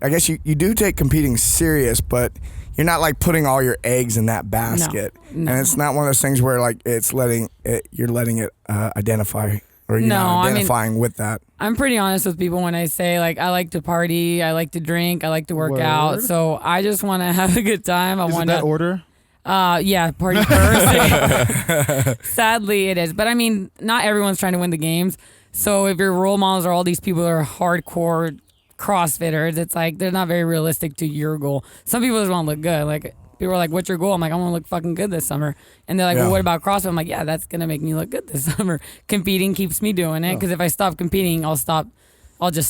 I guess you do take competing serious, but you're not like putting all your eggs in that basket. No. And it's not one of those things where like you're letting it identify, or you're not identifying with that. I'm pretty honest with people when I say, like, I like to party, I like to drink, I like to work out. Word. So I just want to have a good time. I Is it want that to. order? Yeah, party first. Sadly, it is. But I mean, not everyone's trying to win the games. So if your role models are all these people that are hardcore CrossFitters, it's like they're not very realistic to your goal. Some people just want to look good. Like, people are like, what's your goal? I'm like, I want to look fucking good this summer. And they're like, Yeah. well, what about CrossFit? I'm like, yeah, that's going to make me look good this summer. Competing keeps me doing it. Because if I stop competing, I'll just start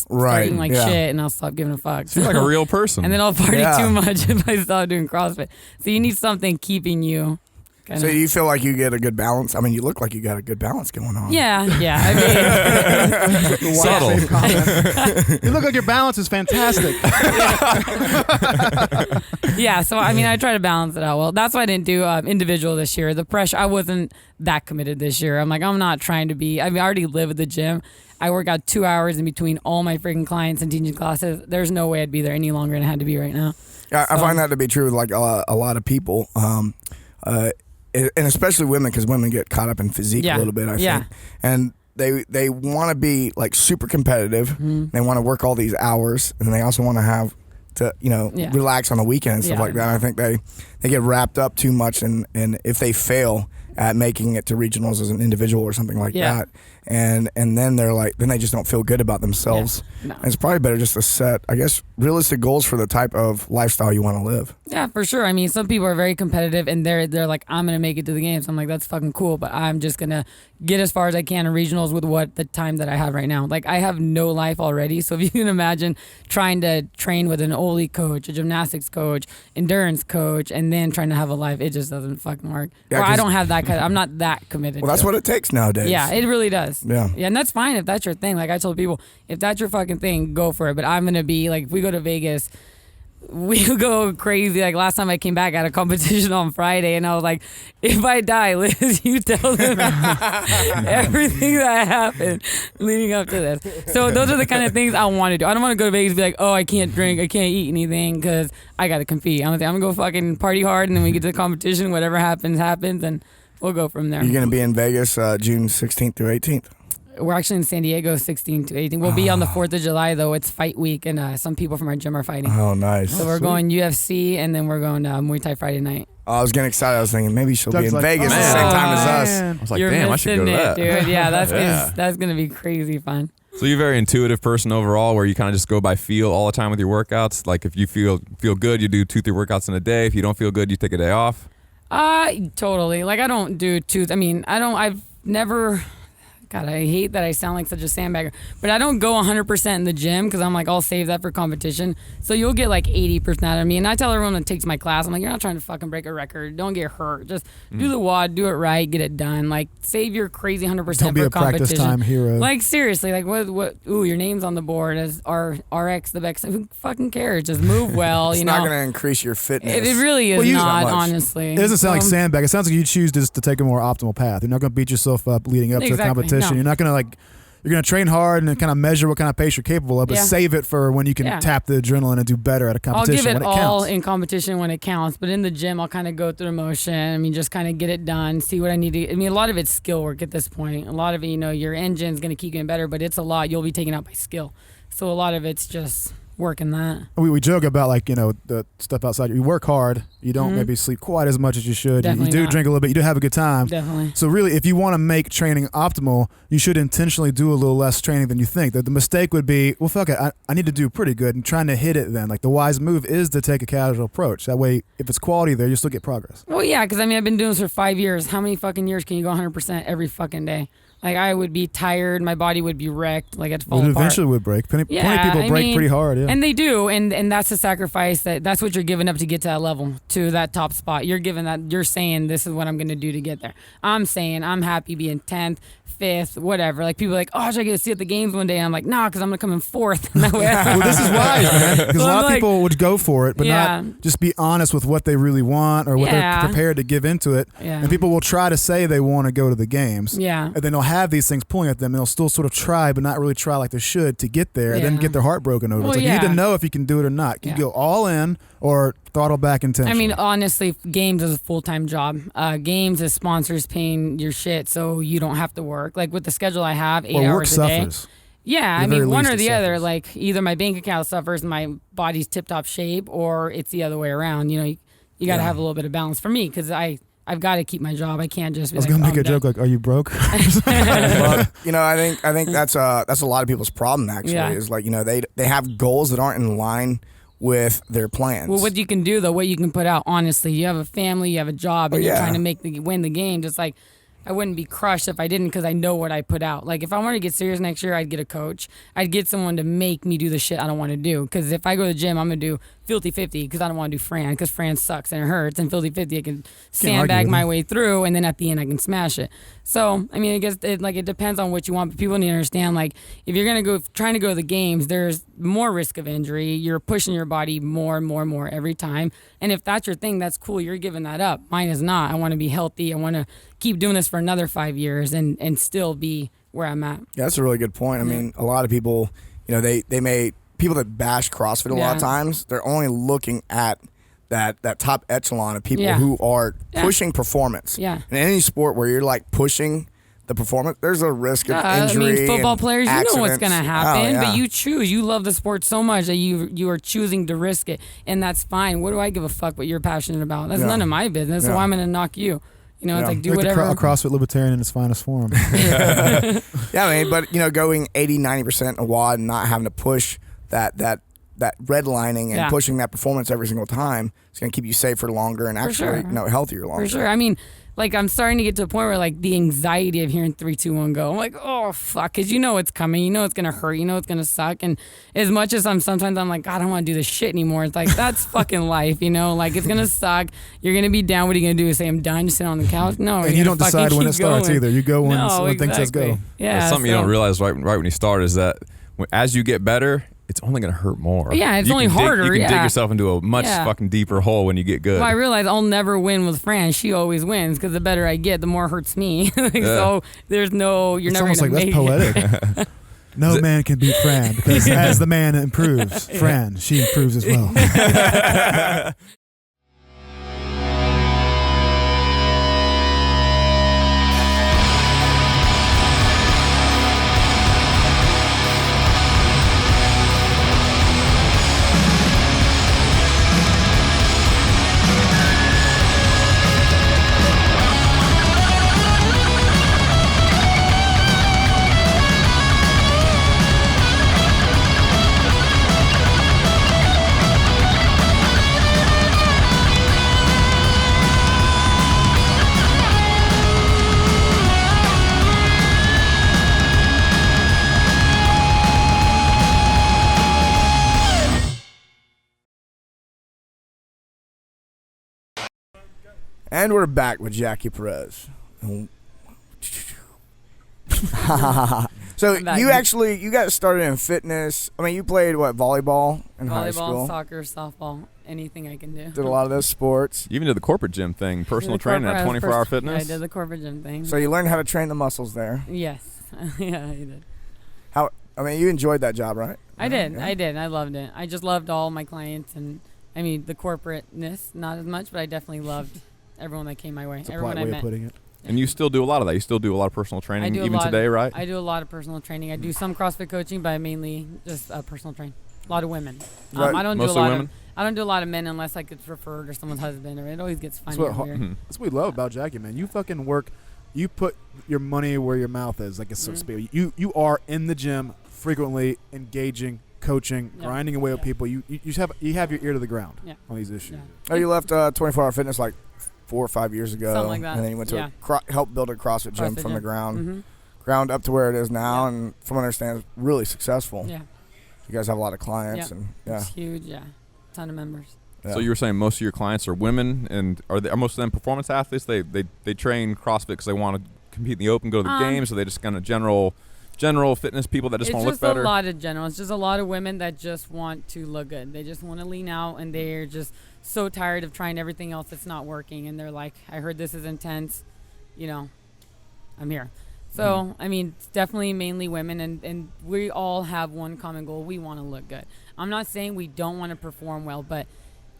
Right, eating like yeah. shit and I'll stop giving a fuck. You're like a real person. And then I'll party Yeah. too much if I stop doing CrossFit. So you need something keeping you So do you feel like you get a good balance? I mean, you look like you got a good balance going on. Yeah. I mean, Subtle. You look like your balance is fantastic. yeah. So I mean, I try to balance it out well. That's why I didn't do individual this year. The pressure, I wasn't that committed this year. I'm like, I'm not trying to be. I mean, I already live at the gym. I work out 2 hours in between all my freaking clients and teaching classes. There's no way I'd be there any longer than I had to be right now. Yeah, I find that to be true with like a lot of people. And especially women, because women get caught up in physique a little bit, I think. And they want to be like super competitive. Mm-hmm. They want to work all these hours, and they also want to have to relax on the weekend and stuff like that. And I think they get wrapped up too much, and if they fail at making it to regionals as an individual or something like that, and then they're like, then they just don't feel good about themselves. No. And it's probably better just to set, I guess, realistic goals for the type of lifestyle you want to live. Yeah, for sure. I mean, some people are very competitive and they're like, I'm gonna make it to the games. I'm like, that's fucking cool, but I'm just gonna get as far as I can in regionals with what the time that I have right now. Like, I have no life already, so if you can imagine trying to train with an Oli coach, a gymnastics coach, endurance coach, and then trying to have a life, it just doesn't fucking work. Yeah, or I don't have that kind. I'm not that committed. Well, that's what it takes nowadays. Yeah, it really does. Yeah, and that's fine if that's your thing. Like I told people, if that's your fucking thing, go for it. But I'm gonna be like, if we go to Vegas, we'll go crazy. Like last time I came back, I had a competition on Friday, and I was like, if I die, Liz, you tell them everything that happened leading up to this. So those are the kind of things I want to do. I don't want to go to Vegas and be like, oh, I can't drink, I can't eat anything because I got to compete. I'm gonna go fucking party hard, and then we get to the competition. Whatever happens, and we'll go from there. You're going to be in Vegas June 16th through 18th. We're actually in San Diego 16 to 18. We'll be on the 4th of July, though. It's fight week, and some people from our gym are fighting. Oh, nice. So we're going UFC, and then we're going Muay Thai Friday night. I was getting excited. I was thinking maybe she'll Doug's be in like, Vegas oh, at the same time as us. I was like, You're damn, I should go to missing that. it, dude. Yeah, that's gonna be crazy fun. So you're a very intuitive person overall, where you kind of just go by feel all the time with your workouts. Like if you feel good, you do 2-3 workouts in a day. If you don't feel good, you take a day off. Totally. Like I don't do I've never. God, I hate that I sound like such a sandbagger, but I don't go 100% in the gym because I'm like, I'll save that for competition. So you'll get like 80% out of me. And I tell everyone that takes my class, I'm like, you're not trying to fucking break a record. Don't get hurt. Just do the WOD, do it right, get it done. Like, save your crazy 100% Don't be for a practice competition. time hero. Like, seriously, like, what, ooh, your name's on the board as RX, the best. Who fucking cares? Just move well, It's you not know. going to increase your fitness. It really is Well, not, Not much. honestly. It doesn't sound like sandbag. It sounds like you choose just to take a more optimal path. You're not going to beat yourself up leading up to the Exactly, competition. no. You're not going to you're going to train hard and kind of measure what kind of pace you're capable of, but Yeah. save it for when you can Yeah. tap the adrenaline and do better at a I'll competition give it when it all counts. in competition when it counts, but in the gym, I'll kind of go through the motion. I mean, just kind of get it done, see what I need to. I mean, a lot of it's skill work at this point. A lot of it, your engine's going to keep getting better, but it's a lot. You'll be taken out by skill. So a lot of it's just working that. We joke about the stuff outside. You work hard. You don't maybe sleep quite as much as you should. You Definitely do not. drink a little bit. You do have a good time. Definitely. So really, if you want to make training optimal, you should intentionally do a little less training than you think. The mistake would be, well, fuck it, I need to do pretty good and trying to hit it then. Like the wise move is to take a casual approach. That way, if it's quality there, you still get progress. Well, yeah, because I've been doing this for 5 years. How many fucking years can you go 100% every fucking day? Like I would be tired, my body would be wrecked, like I'd fall It apart. eventually would break. Plenty of people I break mean, pretty hard, yeah. And they do, and that's a sacrifice. That's what you're giving up to get to that level, to that top spot. You're giving that. You're saying this is what I'm going to do to get there. I'm saying I'm happy being 10th, 5th, whatever. Like people are like, oh, should I get to see at the games one day? And I'm like, nah, because I'm going to come in 4th. And that way Well, this is wise, man. Because So a lot I'm of like- people would go for it, but Yeah. not just be honest with what they really want or what Yeah. they're prepared to give into it. Yeah. And people will try to say they want to go to the games. Yeah. And then they'll have these things pulling at them, and they'll still sort of try, but not really try like they should to get there, and then Yeah. get their heart broken over. Well, It's like you need yeah. to know if you can do it or not. Can you Yeah. go all in or throttle back intentionally? I mean, honestly, games is a full-time job. Games is sponsors paying your shit, so you don't have to work. Like with the schedule I have, 8 or work hours a day. suffers. Yeah, At I the very mean, one least or it the other. suffers. Like either my bank account suffers and my body's tip-top shape, or it's the other way around. You got to have a little bit of balance for me because I've got to keep my job. I can't just be I was like, gonna make "Oh, a I'm joke done." like, "Are you broke?" Well, I think that's a lot of people's problem actually. Yeah. Is like they have goals that aren't in line with their plans. Well, what you can do though, what you can put out, honestly, you have a family, you have a job, and Oh, you're yeah. trying to win the game. Just like I wouldn't be crushed if I didn't, because I know what I put out. Like, if I wanted to get serious next year, I'd get a coach. I'd get someone to make me do the shit I don't want to do. Because if I go to the gym, I'm going to do filthy 50 because I don't want to do Fran, because Fran sucks and it hurts. And filthy 50, I can sandbag my way through, and then at the end, I can smash it. So, I mean, I guess it depends on what you want. But people need to understand, like, if you're going to go trying to go to the games, there's more risk of injury. You're pushing your body more and more and more every time. And if that's your thing, that's cool. You're giving that up. Mine is not. I want to be healthy. I want to keep doing this for another 5 years and still be where I'm at. Yeah, that's a really good point. I mean, a lot of people, they may, people that bash CrossFit a lot of times, they're only looking at that top echelon of people who are pushing performance. Yeah. In any sport where you're like pushing the performance, there's a risk of injury. I mean, football players, you know what's going to happen, Oh, yeah. but you choose. You love the sport so much that you are choosing to risk it, and that's fine. What do I give a fuck what you're passionate about? That's none of my business, so I'm going to knock you. It's like, do whatever. A CrossFit libertarian in its finest form. Yeah, I mean, but going 80-90% a WOD and not having to push that redlining and pushing that performance every single time, it's going to keep you safer longer and actually healthier longer. For sure. I mean, like, I'm starting to get to a point where, like, the anxiety of hearing 3, 2, 1 go, I'm like, oh fuck, because it's coming, it's gonna hurt, it's gonna suck. And as much as sometimes I'm like, God, I don't want to do this shit anymore, it's like, that's fucking life, like, it's gonna suck. You're gonna be down. What are you gonna do? Say I'm done, just sit on the couch? No. And you don't decide when it starts either. You go when things says go. Yeah. That's something you don't realize right when you start is that as you get better, it's only going to hurt more. Yeah, it's only harder. You can dig yourself into a much fucking deeper hole when you get good. Well, I realize I'll never win with Fran. She always wins because the better I get, the more it hurts me. So there's you're never going to make it. It's almost like that's poetic. No man can beat Fran because as the man improves, Fran, she improves as well. And we're back with Jackie Perez. So you got started in fitness. I mean, you played volleyball in high school? Volleyball, soccer, softball, anything I can do. Did a lot of those sports. You even did the corporate gym thing, personal training at 24-hour fitness. I did the corporate gym thing. So you learned how to train the muscles there. Yes. Yeah, I did. You enjoyed that job, right? I did. I loved it. I just loved all my clients, and I mean the corporateness not as much, but I definitely loved everyone that came my way. It's a everyone polite I way met. of putting it. And you still do a lot of that. You still do a lot of personal training even today, right? I do a lot of personal training. I do some CrossFit coaching, but mainly just personal training. A lot of women. Right. I don't Mostly do a lot women? I don't do a lot of men unless like it's referred or someone's husband, or it always gets funny and weird. That's what we love about Jackie, man. You fucking work. You put your money where your mouth is, like it's so to speak. You are in the gym frequently, engaging, coaching, grinding away with people. You have your ear to the ground on these issues. Oh, you left 24-hour fitness like 4 or 5 years ago. Something like that. And then you went to help build a CrossFit gym from the ground up to where it is now, and from what I understand, it's really successful. Yeah. You guys have a lot of clients, and it's huge. Yeah, ton of members. Yeah. So you were saying most of your clients are women, and are most of them performance athletes? They train CrossFit because they want to compete in the open, go to the games, or they just kind of general fitness people that just want to look better? It's just a lot of general. It's just a lot of women that just want to look good. They just want to lean out, and they're just so tired of trying everything else that's not working. And they're like, I heard this is intense. I'm here. So, I mean, it's definitely mainly women, and we all have one common goal. We want to look good. I'm not saying we don't want to perform well, but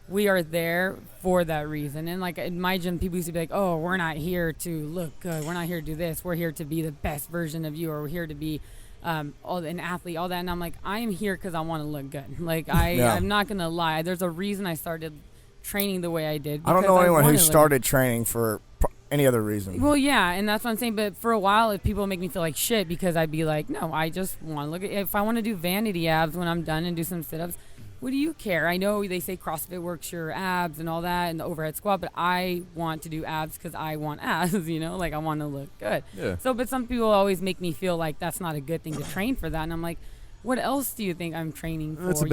we are there for that reason. And like in my gym, people used to be like, oh, we're not here to look good. We're not here to do this. We're here to be the best version of you, or we're here to be an athlete, all that. And I'm like, I am here because I want to look good. Like, I'm not going to lie. There's a reason I started training the way I did. I don't know anyone who started training for any other reason. Well, yeah, and that's what I'm saying. But for a while, if people make me feel like shit because I'd be like, no, I just want to look at. If I want to do vanity abs when I'm done and do some sit-ups, what do you care? I know they say CrossFit works your abs and all that and the overhead squat, but I want to do abs because I want abs, like I want to look good. Yeah. So, but some people always make me feel like that's not a good thing to train for that. And I'm like, what else do you think I'm training for? It's a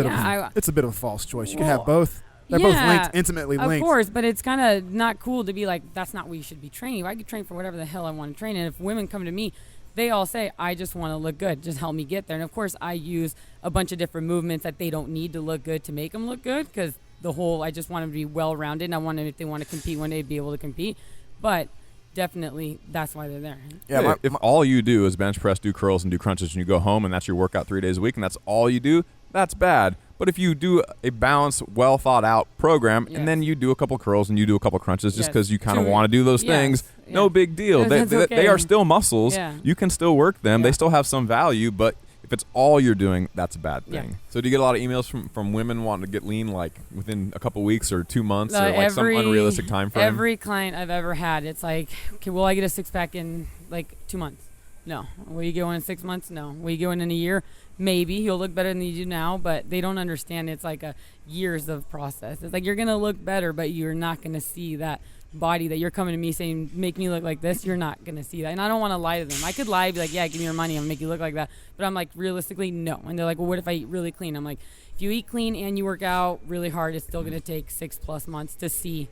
bit of a false choice. You can have both. They're both linked, intimately linked. Of course, but it's kind of not cool to be like, that's not what you should be training. I could train for whatever the hell I want to train. And if women come to me, they all say, I just want to look good. Just help me get there. And, of course, I use a bunch of different movements that they don't need to look good to make them look good because I just want them to be well-rounded. And I want them, if they want to compete one day, to be able to compete. But definitely that's why they're there. Yeah, if all you do is bench press, do curls, and do crunches, and you go home and that's your workout 3 days a week and that's all you do, that's bad. But if you do a balanced, well-thought-out program and then you do a couple curls and you do a couple crunches just because you kind of want to do those things, no big deal. They are still muscles. Yeah. You can still work them. They still have some value, but if it's all you're doing, that's a bad thing. Yeah. So do you get a lot of emails from women wanting to get lean like within a couple weeks or 2 months or like some unrealistic time frame? Every client I've ever had, it's like, okay, will I get a six-pack in like 2 months? No. Will you go in 6 months? No. Will you go in a year? Maybe. You'll look better than you do now, but they don't understand it's like a years of process. It's like you're going to look better, but you're not going to see that body that you're coming to me saying, make me look like this. You're not going to see that. And I don't want to lie to them. I could lie, be like, yeah, give me your money. I'm going to make you look like that. But I'm like, realistically, no. And they're like, well, what if I eat really clean? I'm like, if you eat clean and you work out really hard, it's still going to take 6+ months to see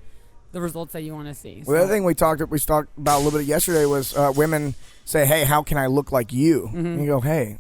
the results that you want to see. Well, the other thing we talked about a little bit yesterday was women say, hey, how can I look like you? Mm-hmm. And you go, hey,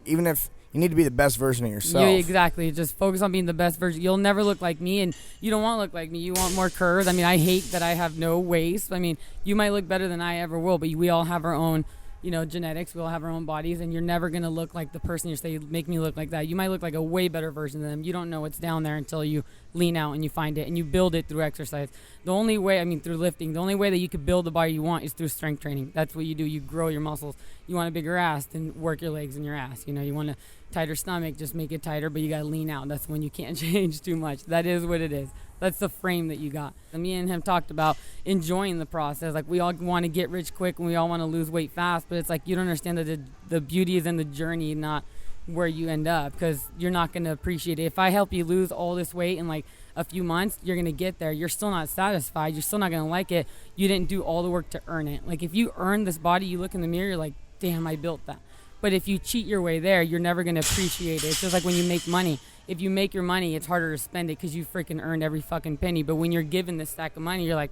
even if you need to be the best version of yourself. Yeah, exactly. Just focus on being the best version. You'll never look like me, and you don't want to look like me. You want more curves. I mean, I hate that I have no waist. I mean, you might look better than I ever will, but we all have our own, genetics. We all have our own bodies, and you're never going to look like the person you're saying, make me look like that. You might look like a way better version of them. You don't know what's down there until you lean out and you find it, and you build it through exercise. The only way, through lifting, the only way that you could build the body you want is through strength training. That's what you do. You grow your muscles. You want a bigger ass, then work your legs and your ass. You want a tighter stomach, just make it tighter, but you got to lean out. That's when you can't change too much. That is what it is. That's the frame that you got. And me and him talked about enjoying the process. Like, we all want to get rich quick and we all want to lose weight fast, but it's like you don't understand that the beauty is in the journey, not where you end up, because you're not going to appreciate it. If I help you lose all this weight in like a few months, you're going to get there. You're still not satisfied. You're still not going to like it. You didn't do all the work to earn it. Like, if you earn this body, you look in the mirror, you're like, damn, I built that. But if you cheat your way there, you're never going to appreciate it. It's just like when you make money. If you make your money, it's harder to spend it because you freaking earned every fucking penny. But when you're given this stack of money, you're like,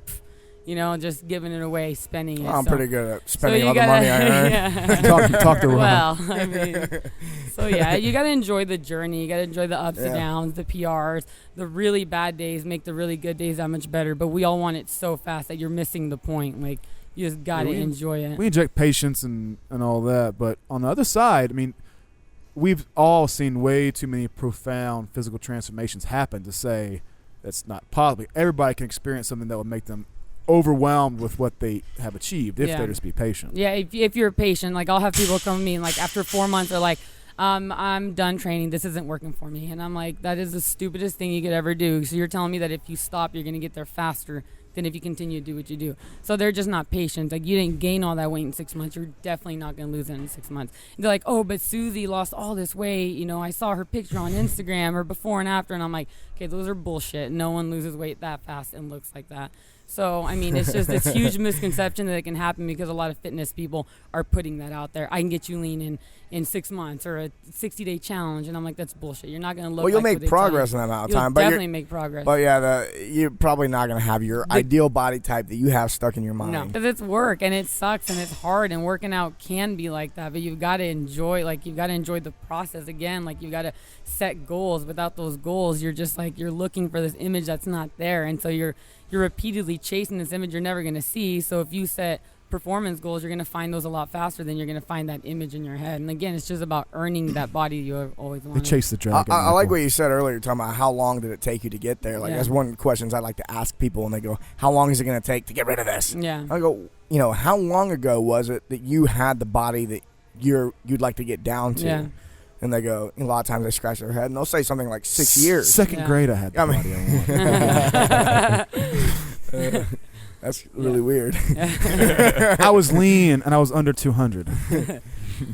just giving it away, spending it. I'm pretty good at spending all the money I earn. Yeah. talk to Ron. Well, you got to enjoy the journey. You got to enjoy the ups and downs, the PRs, the really bad days make the really good days that much better. But we all want it so fast that you're missing the point. Like, you just got to enjoy it. We inject patience and all that. But on the other side, we've all seen way too many profound physical transformations happen to say that's not possible. Everybody can experience something that would make them overwhelmed with what they have achieved if they just be patient. Yeah, if you're patient, like I'll have people come to me and like after 4 months they're like, I'm done training. This isn't working for me. And I'm like, that is the stupidest thing you could ever do. So you're telling me that if you stop, you're going to get there faster than if you continue to do what you do. So they're just not patient. Like, you didn't gain all that weight in 6 months. You're definitely not going to lose it in 6 months. And they're like, oh, but Susie lost all this weight. I saw her picture on Instagram or before and after. And I'm like, okay, those are bullshit. No one loses weight that fast and looks like that. So, it's just this huge misconception that it can happen because a lot of fitness people are putting that out there. I can get you lean in 6 months or a 60-day challenge. And I'm like, that's bullshit. You're not going to look you'll make progress in that amount of time. You'll definitely make progress. But, you're probably not going to have your ideal body type that you have stuck in your mind. No, because it's work and it sucks and it's hard and working out can be like that. But you've got to enjoy, the process again. Like, you've got to set goals. Without those goals, you're just like, you're looking for this image that's not there. And so you're repeatedly chasing this image you're never going to see. So if you set performance goals, you're going to find those a lot faster than you're going to find that image in your head. And again, it's just about earning that body you always wanted. They chase the dragon. I like what you said earlier, talking about how long did it take you to get there. Like, that's one of the questions I like to ask people, and they go, how long is it going to take to get rid of this? Yeah. I go, how long ago was it that you had the body that you'd like to get down to? Yeah. And they go, a lot of times they scratch their head, and they'll say something like 6 years. Second grade I had the body I want. That's really weird. I was lean, and I was under 200.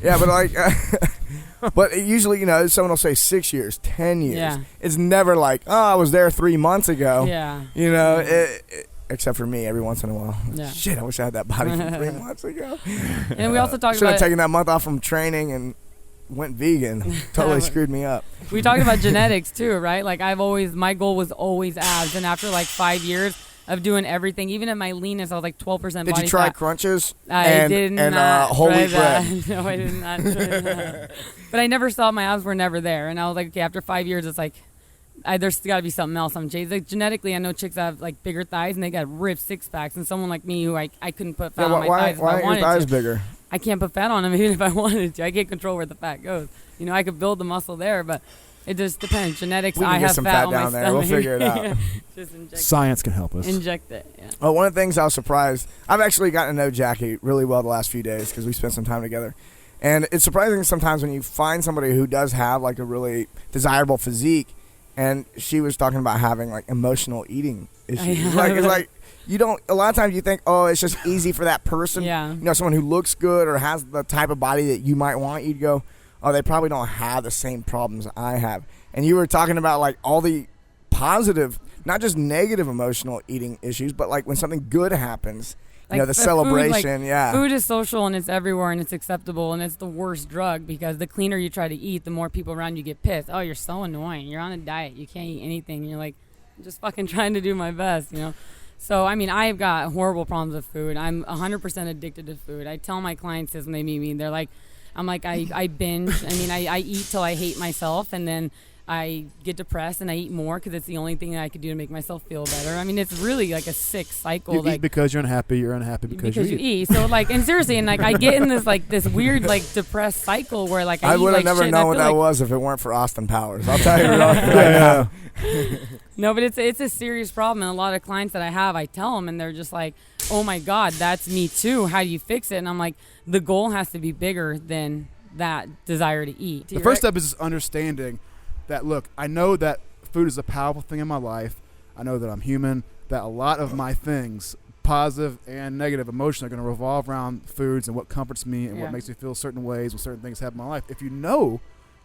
Yeah, but But usually, someone will say 6 years, 10 years. Yeah. It's never like, oh, I was there 3 months ago. Yeah. Except for me, every once in a while. Yeah. Shit, I wish I had that body from 3 months ago. And we also talked Should have about taken that month off from training and went vegan. Totally screwed me up. we talked about genetics too, right? Like my goal was always abs, and after like 5 years of doing everything, even at my leanest, I was like 12% body fat. Did you try crunches? I did not whole try wheat bread? that. No, I did not try that. But I never saw my abs were never there, and I was like, okay, after 5 years, it's like there's got to be something else. Like genetically, I know chicks that have like bigger thighs and they got ripped 6-packs, and someone like me who I couldn't put fat on my thighs if I why are wanted your thighs to. bigger? I can't put fat on them even if I wanted to. I can't control where the fat goes. I could build the muscle there, but it just depends. Genetics. We can I get have some fat fat on down my there. stomach. We'll figure it out. Just Science can help us. inject it. Yeah. Well, one of the things I was surprised, I've actually gotten to know Jackie really well the last few days because we spent some time together. And it's surprising sometimes when you find somebody who does have like a really desirable physique, and she was talking about having like emotional eating issues. It's like you don't, a lot of times you think, oh, it's just easy for that person. Yeah. Someone who looks good or has the type of body that you might want, you'd go, oh, they probably don't have the same problems I have. And you were talking about like all the positive, not just negative emotional eating issues, but like when something good happens, the celebration. Food is social and it's everywhere and it's acceptable, and it's the worst drug because the cleaner you try to eat, the more people around you get pissed. Oh, you're so annoying. You're on a diet. You can't eat anything. And you're like, I'm just fucking trying to do my best, So, I've got horrible problems with food. I'm 100% addicted to food. I tell my clients this when they meet me. They're like, I binge. I eat till I hate myself, and then I get depressed and I eat more because it's the only thing that I could do to make myself feel better. It's really like a sick cycle. You eat because you're unhappy. You're unhappy because you eat. So and seriously, and I get in this weird depressed cycle where I would have never known what that was if it weren't for Austin Powers. I'll tell you right now. No, but it's a serious problem, and a lot of clients that I have, I tell them, and they're just like, "Oh my God, that's me too. How do you fix it?" And I'm like, the goal has to be bigger than that desire to eat. The first step is understanding that, look, I know that food is a powerful thing in my life. I know that I'm human, that a lot of my things, positive and negative emotion, are going to revolve around foods and what comforts me and what makes me feel certain ways when certain things happen in my life. If you know,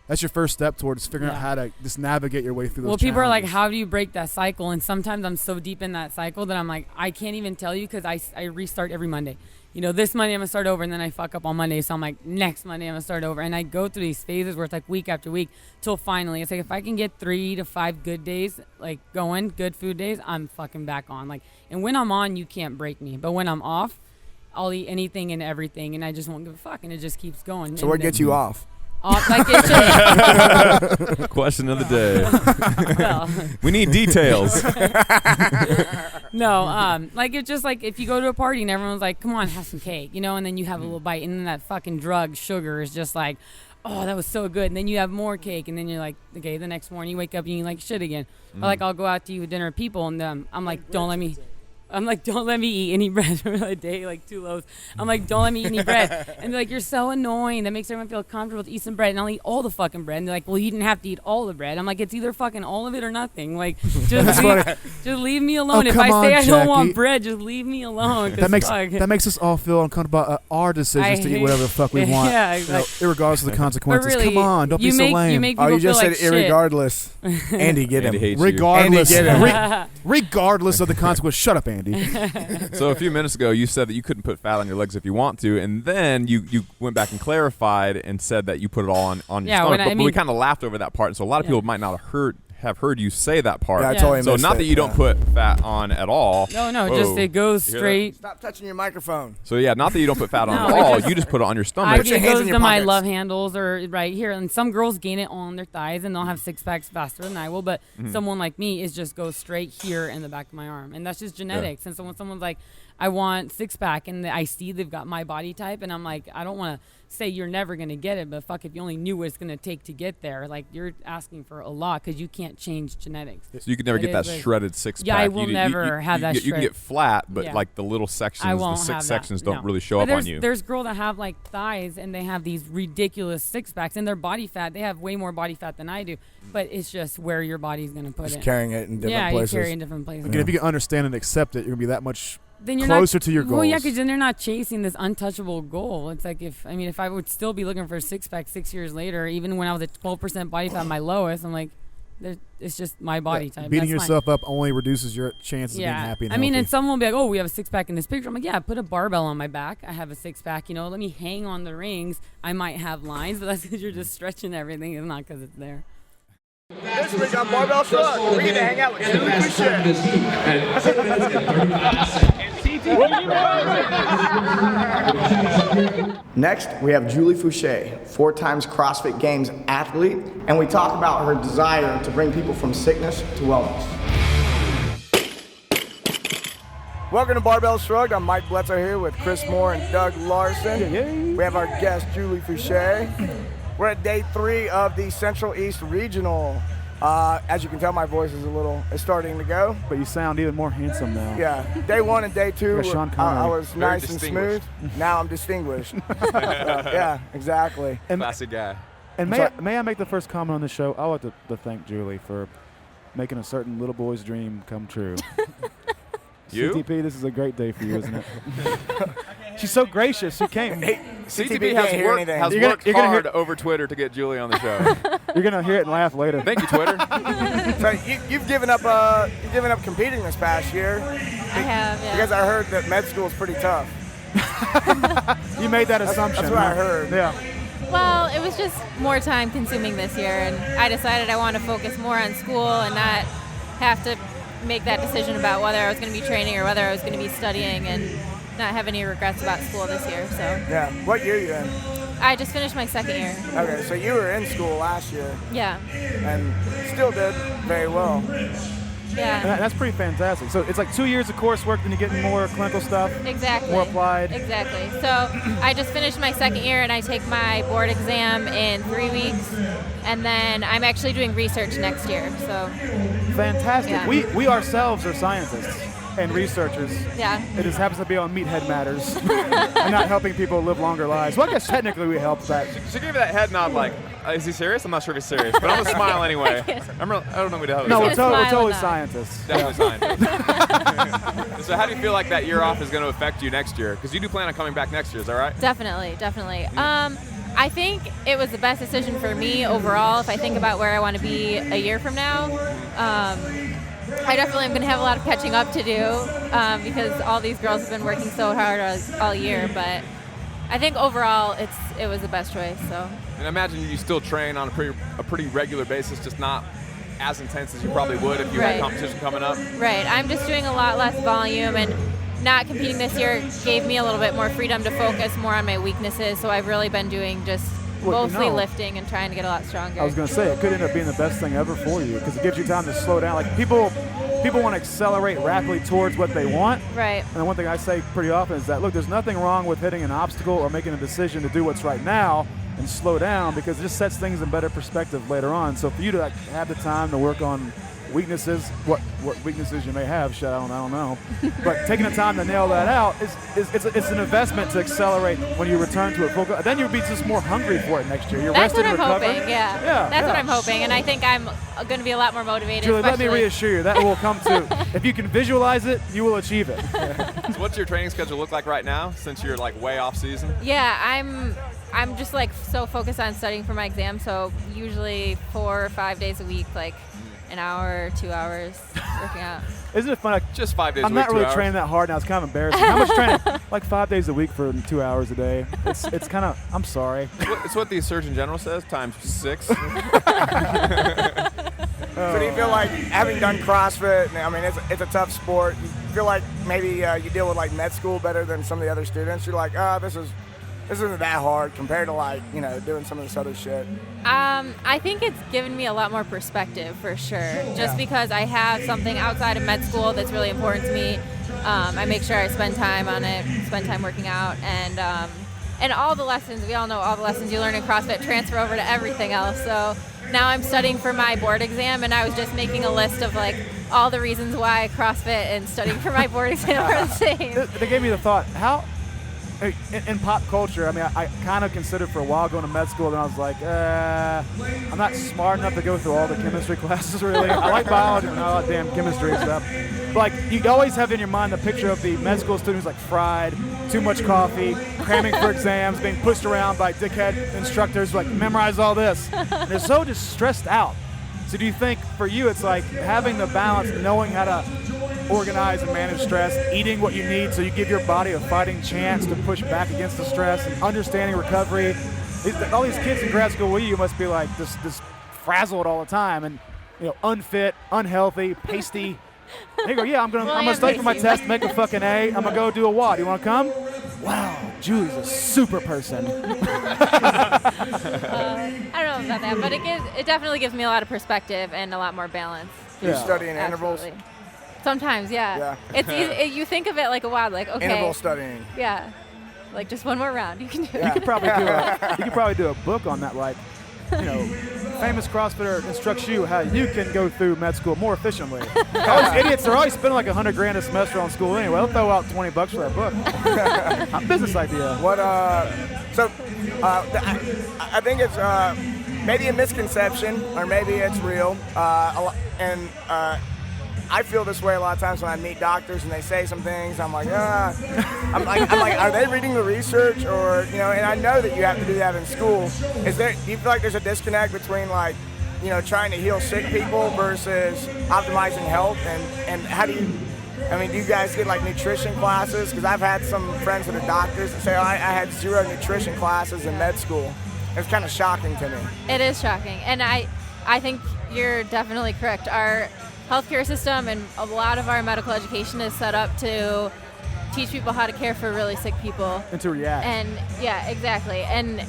that's your first step towards figuring out how to just navigate your way through those people are like, challenges. how do you break that cycle? And sometimes I'm so deep in that cycle that I'm like, I can't even tell you because I restart every Monday. This Monday I'm going to start over, and then I fuck up on Monday. So I'm like, next Monday I'm going to start over. And I go through these phases where it's like week after week till finally it's like if I can get 3 to 5 good days, like going, good food days, I'm fucking back on. And when I'm on, you can't break me. But when I'm off, I'll eat anything and everything, and I just won't give a fuck. And it just keeps going. So what gets you off? Question of the day. Well, we need details. No, it's just like if you go to a party and everyone's like, come on, have some cake, and then you have a little bite, and then that fucking drug sugar is just like, oh, that was so good. And then you have more cake, and then you're like, okay, the next morning you wake up and you like shit again. Or I'll go out to eat with dinner with people, and I'm like, don't let me eat any bread for a day, like 2 loaves. I'm like, don't let me eat any bread. And they're like, you're so annoying. That makes everyone feel comfortable to eat some bread. And I'll eat all the fucking bread. And they're like, well, you didn't have to eat all the bread. I'm like, it's either fucking all of it or nothing. Like, just leave me alone. If I say I don't want bread, just leave me alone. That makes us all feel uncomfortable about our decisions to eat whatever the fuck we want. Yeah, exactly. Irregardless of the consequences. Really, come on, don't be so lame. You make people you just feel said like irregardless. Andy, get him. Andy hates Regardless, you. Andy, get regardless of the consequence. Shut up, Andy. So a few minutes ago, you said that you couldn't put fat on your legs if you want to, and then you went back and clarified and said that you put it all on your stomach. But we kind of laughed over that part, and so a lot of people might not have heard you say that part. Yeah, I totally so missed not it. that you don't put fat on at all. No, just it goes straight. Stop touching your microphone. So yeah, not that you don't put fat on No, at it all. just- You just put it on your I stomach. your it hands goes in to your my pockets. love handles or right here, and some girls gain it on their thighs and they'll have 6-packs faster than I will. But someone like me is just goes straight here in the back of my arm, and that's just genetics. And so when someone's like, I want 6-pack, and I see they've got my body type, and I'm like, I don't want to say you're never going to get it, but fuck, if you only knew what it's going to take to get there, like, you're asking for a lot because you can't change genetics. So you could never It get that is like- shredded 6-pack. Yeah, I will never have that You can get flat, but Yeah. like the little sections, I the won't 6 have that. sections No. don't really show But up on you. There's girls that have like thighs and they have these ridiculous 6-packs, and their body fat, they have way more body fat than I do, but it's just where your body's going to put Just it. carrying it in different Yeah, places. you carry it in different places. Again, if you can understand and accept it, you're gonna be that much then you're closer to your goals. Well, yeah, because then they're not chasing this untouchable goal. It's like if I would still be looking for a six-pack 6 years later, even when I was at 12% body fat, my lowest, I'm like, it's just my body type. Beating That's yourself fine. up only reduces your chances of being happy and healthy. and someone will be like, oh, we have a six-pack in this picture. I'm like, yeah, put a barbell on my back. I have a six-pack. Let me hang on the rings. I might have lines, but that's because you're just stretching everything. It's not because it's there. This week on Barbell Shrugged, we get to hang out with Julie Fouché. Next, we have Julie Fouché, 4 times CrossFit Games athlete, and we talk about her desire to bring people from sickness to wellness. Welcome to Barbell Shrugged. I'm Mike Bledsoe here with Chris Moore and Doug Larson. We have our guest, Julie Fouché. We're at day 3 of the Central East Regional. As you can tell, my voice is starting to go. But you sound even more handsome now. Yeah. Day 1 and day 2, Sean I was Very nice and smooth. Now I'm distinguished. Yeah, exactly. Classic guy. And may I make the first comment on the show? I want to thank Julie for making a certain little boy's dream come true. You? CTP, this is a great day for you, isn't it? She's so gracious. She came. CTP has worked hard over Twitter to get Julie on the show. You're gonna hear it and laugh later. Thank you, Twitter. So you've given up competing this past year. I have, yeah. Because I heard that med school is pretty tough. You made that assumption. That's what I heard. Yeah. Well, it was just more time consuming this year, and I decided I wanted to focus more on school and not have to make that decision about whether I was going to be training or whether I was going to be studying, and not have any regrets about school this year. So Yeah. What year are you in? I just finished my second year. Okay, so you were in school last year Yeah. and still did very well. Yeah. And that's pretty fantastic. So it's like 2 years of coursework, then you get more clinical stuff. Exactly. More applied. Exactly. So I just finished my second year, and I take my board exam in 3 weeks, and then I'm actually doing research next year. So Fantastic. Yeah. We ourselves are scientists and researchers. yeah. It just happens to be on Meathead Matters and not helping people live longer lives. Well, I guess technically we help that. She gave me that head nod like, is he serious? I'm not sure if he's serious, but I'm going to smile anyway. I don't know what the hell No, he's we're smile totally and nod. scientists. Definitely scientist. So how do you feel like that year off is going to affect you next year? Because you do plan on coming back next year, is that right? Definitely. I think it was the best decision for me overall. If I think about where I want to be a year from now, I definitely am going to have a lot of catching up to do because all these girls have been working so hard all year. But I think overall it was the best choice. So. And I imagine you still train on a pretty regular basis, just not as intense as you probably would if you had competition coming up. Right. I'm just doing a lot less volume, and not competing this year gave me a little bit more freedom to focus more on my weaknesses. So I've really been doing just mostly lifting and trying to get a lot stronger. I was going to say, it could end up being the best thing ever for you because it gives you time to slow down. Like people want to accelerate rapidly towards what they want. Right. And the one thing I say pretty often is that, look, there's nothing wrong with hitting an obstacle or making a decision to do what's right now and slow down because it just sets things in better perspective later on. So for you to have the time to work on weaknesses, what weaknesses you may have, I don't know. But taking the time to nail that out it's an investment to accelerate when you return to it full. Then you'll be just more hungry for it next year. You're That's rested, what I'm recovered. hoping. Yeah. That's what I'm hoping, and I think I'm going to be a lot more motivated. Julie, let me especially- reassure you that will come to. If you can visualize it, you will achieve it. So what's your training schedule look like right now since you're like way off season? Yeah, I'm just like so focused on studying for my exam. So usually 4 or 5 days a week, like an hour, 2 hours working out. Isn't it fun? Just 5 days a week, I'm not 2 really hours. training that hard now. It's kind of embarrassing. How much training? Like 5 days a week for 2 hours a day. It's kind of. I'm sorry. It's what the Surgeon General says, times 6. So do you feel like, having done CrossFit, I mean, it's a tough sport, you feel like maybe you deal with like med school better than some of the other students? You're like, this isn't that hard compared to like, doing some of this other shit. I think it's given me a lot more perspective for sure. Just because I have something outside of med school that's really important to me. I make sure I spend time on it, spend time working out, and all the lessons, we all know all the lessons you learn in CrossFit transfer over to everything else. So now I'm studying for my board exam, and I was just making a list of like all the reasons why CrossFit and studying for my board exam are the same. They gave me the thought, in pop culture, I mean, I kind of considered for a while going to med school, and I was like, I'm not smart enough to go through all the chemistry classes, really. I like biology, but not all that damn chemistry and stuff. But, like, you always have in your mind the picture of the med school students, like, fried, too much coffee, cramming for exams, being pushed around by dickhead instructors, like, memorize all this. And they're so just stressed out. So do you think, for you, it's like having the balance, knowing how to organize and manage stress, eating what you need so you give your body a fighting chance to push back against the stress, and understanding recovery? All these kids in grad school with you must be like this frazzled all the time, and unfit, unhealthy, pasty. They go, yeah, I'm gonna study for my test, make a fucking A. I'm gonna go do a WOD. You wanna come? Wow, Julie's a super person. I don't know about that, but it definitely gives me a lot of perspective and a lot more balance. You study in intervals? Absolutely. Sometimes, yeah. It's easy, you think of it like a WOD, like, okay. Interval studying. Yeah. Like, just one more round. You can do it. You could probably do a book on that, like, famous CrossFitter instructs you how you can go through med school more efficiently. All these idiots are always spending like $100,000 a semester on school anyway. They'll throw out $20 for that book. A business idea. I think it's maybe a misconception, or maybe it's real. I feel this way a lot of times when I meet doctors and they say some things. I'm like, I'm like, are they reading the research, or And I know that you have to do that in school. Do you feel like there's a disconnect between like, trying to heal sick people versus optimizing health? And how do you? I mean, do you guys get like nutrition classes? Because I've had some friends that are doctors that say, I had 0 nutrition classes in med school. It's kind of shocking to me. It is shocking, and I think you're definitely correct. Our healthcare system and a lot of our medical education is set up to teach people how to care for really sick people. And to react. And yeah, exactly. And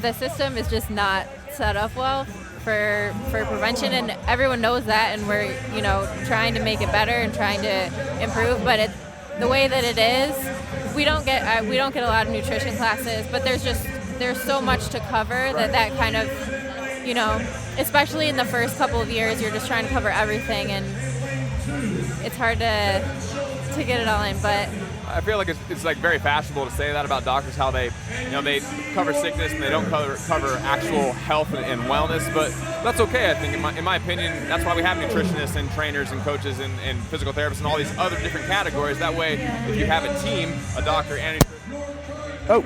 the system is just not set up well for prevention, and everyone knows that, and we're trying to make it better and trying to improve. But the way that it is, we don't get a lot of nutrition classes, but there's so much to cover that kind of especially in the first couple of years, you're just trying to cover everything, and it's hard to get it all in. But I feel like it's like very fashionable to say that about doctors, how they they cover sickness and they don't cover actual health and wellness. But that's okay, I think. In my opinion, that's why we have nutritionists and trainers and coaches and physical therapists and all these other different categories. That way, if you have a team, a doctor and a nutritionist. Oh,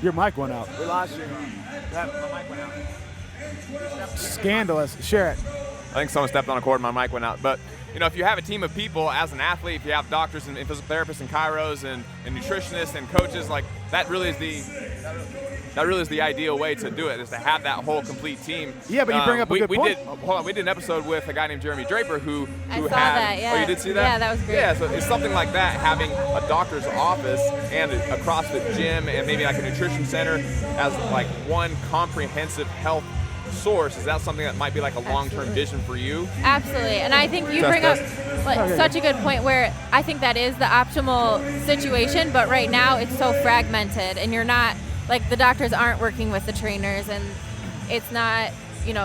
your mic went out. We lost you. My mic went out. Scandalous. Share it. I think someone stepped on a cord and my mic went out. But, if you have a team of people as an athlete, if you have doctors and physical therapists and chiros and nutritionists and coaches, like that really is the ideal way to do it, is to have that whole complete team. Yeah, but you bring up a good point. We did an episode with a guy named Jeremy Draper who I saw had. That, yeah. Oh, you did see that? Yeah, that was great. Yeah, so it's something like that, having a doctor's office and a CrossFit gym and maybe like a nutrition center as like one comprehensive health source. Is that something that might be like a long-term vision for you? Absolutely. And I think you bring up such a good point, where I think that is the optimal situation, but right now it's so fragmented, and you're not, like, the doctors aren't working with the trainers, and it's not,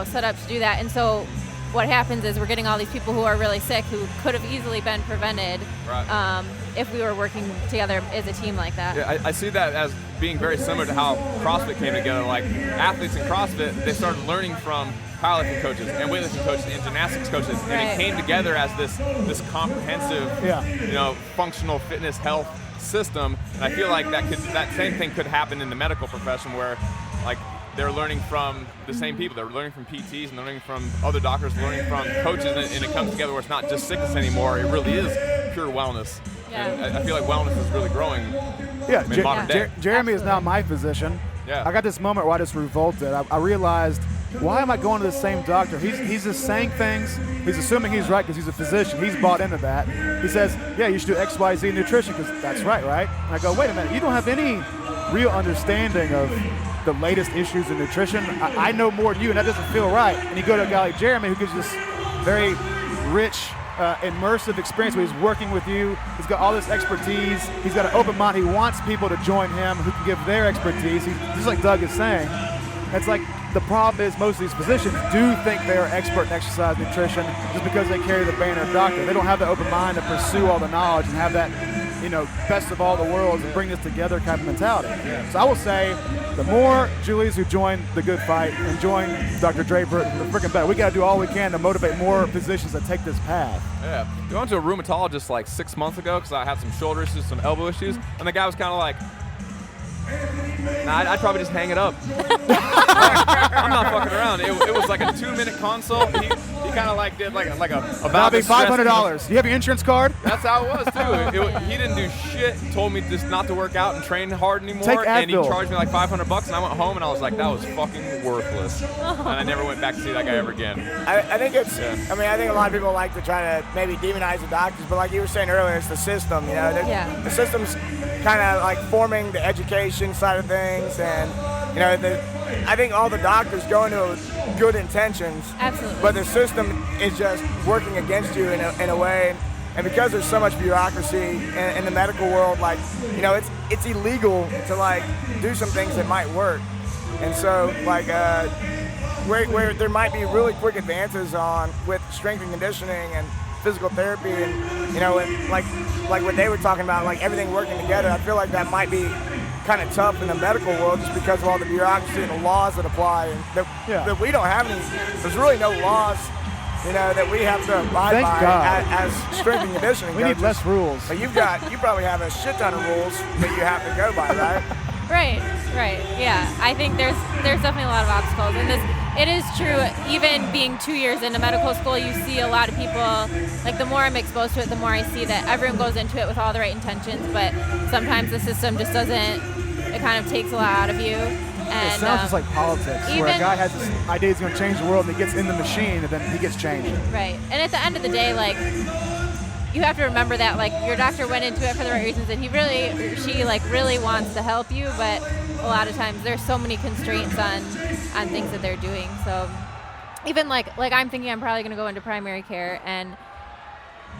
set up to do that. And so what happens is we're getting all these people who are really sick who could have easily been prevented if we were working together as a team like that. Yeah, I see that as being very similar to how CrossFit came together. Like, athletes in CrossFit, they started learning from powerlifting coaches and weightlifting coaches and gymnastics coaches, and it came together as this comprehensive, functional fitness health system. And I feel like that same thing could happen in the medical profession, where like they're learning from the same people. They're learning from PTs and they're learning from other doctors, learning from coaches, and it comes together where it's not just sickness anymore. It really is pure wellness. Yeah. And I feel like wellness is really growing in modern day. Jeremy is now my physician. Yeah. I got this moment where I just revolted. I realized, why am I going to the same doctor? He's just saying things. He's assuming he's right because he's a physician. He's bought into that. He says, yeah, you should do X, Y, Z nutrition because that's right? And I go, wait a minute, you don't have any real understanding of the latest issues in nutrition. I know more than you, and that doesn't feel right. And you go to a guy like Jeremy who gives this very rich, immersive experience where he's working with you. He's got all this expertise. He's got an open mind. He wants people to join him who can give their expertise. Just like Doug is saying, it's like the problem is most of these physicians do think they are expert in exercise nutrition just because they carry the banner of doctor. They don't have the open mind to pursue all the knowledge and have that best of all the worlds and bring this together kind of mentality. So I will say, the more Julies who join the good fight and join Dr. Draper, the freaking better. We got to do all we can to motivate more physicians to take this path. Yeah. We went to a rheumatologist like 6 months ago because I had some shoulder issues, some elbow issues, and the guy was kind of like, nah, I'd probably just hang it up. I'm not fucking around. It was like a 2-minute consult. He kind of like did like a Bobby, $500. You have your insurance card? That's how it was too. He didn't do shit. Told me just not to work out and train hard anymore. Take and he Advil. charged me like $500, and I went home and I was like, that was fucking worthless. And I never went back to see that guy ever again. I think it's. I mean, I think a lot of people like to try to maybe demonize the doctors, but like you were saying earlier, it's the system. The system's kind of like forming the education side of things, and I think all the doctors go into it with good intentions. Absolutely. But the system is just working against you in a way, and because there's so much bureaucracy in the medical world, like it's illegal to like do some things that might work, and so like where there might be really quick advances with strength and conditioning and physical therapy, and and like what they were talking about, like everything working together. I feel like that might be kind of tough in the medical world just because of all the bureaucracy and the laws that apply, and that we don't have any. There's really no laws, that we have to abide Thank by God. as strength and conditioning We coaches. need less rules. But you probably have a shit ton of rules that you have to go by, right? Right. Yeah, I think there's definitely a lot of obstacles, and it is true. Even being 2 years into medical school, you see a lot of people. Like the more I'm exposed to it, the more I see that everyone goes into it with all the right intentions, but sometimes the system just doesn't. It kind of takes a lot out of you. And It sounds just like politics, where a guy has this idea he's going to change the world, and he gets in the machine, and then he gets changed. Right, and at the end of the day, like, you have to remember that, like, your doctor went into it for the right reasons, and she really wants to help you, but a lot of times there's so many constraints on things that they're doing. So even like I'm thinking I'm probably going to go into primary care, and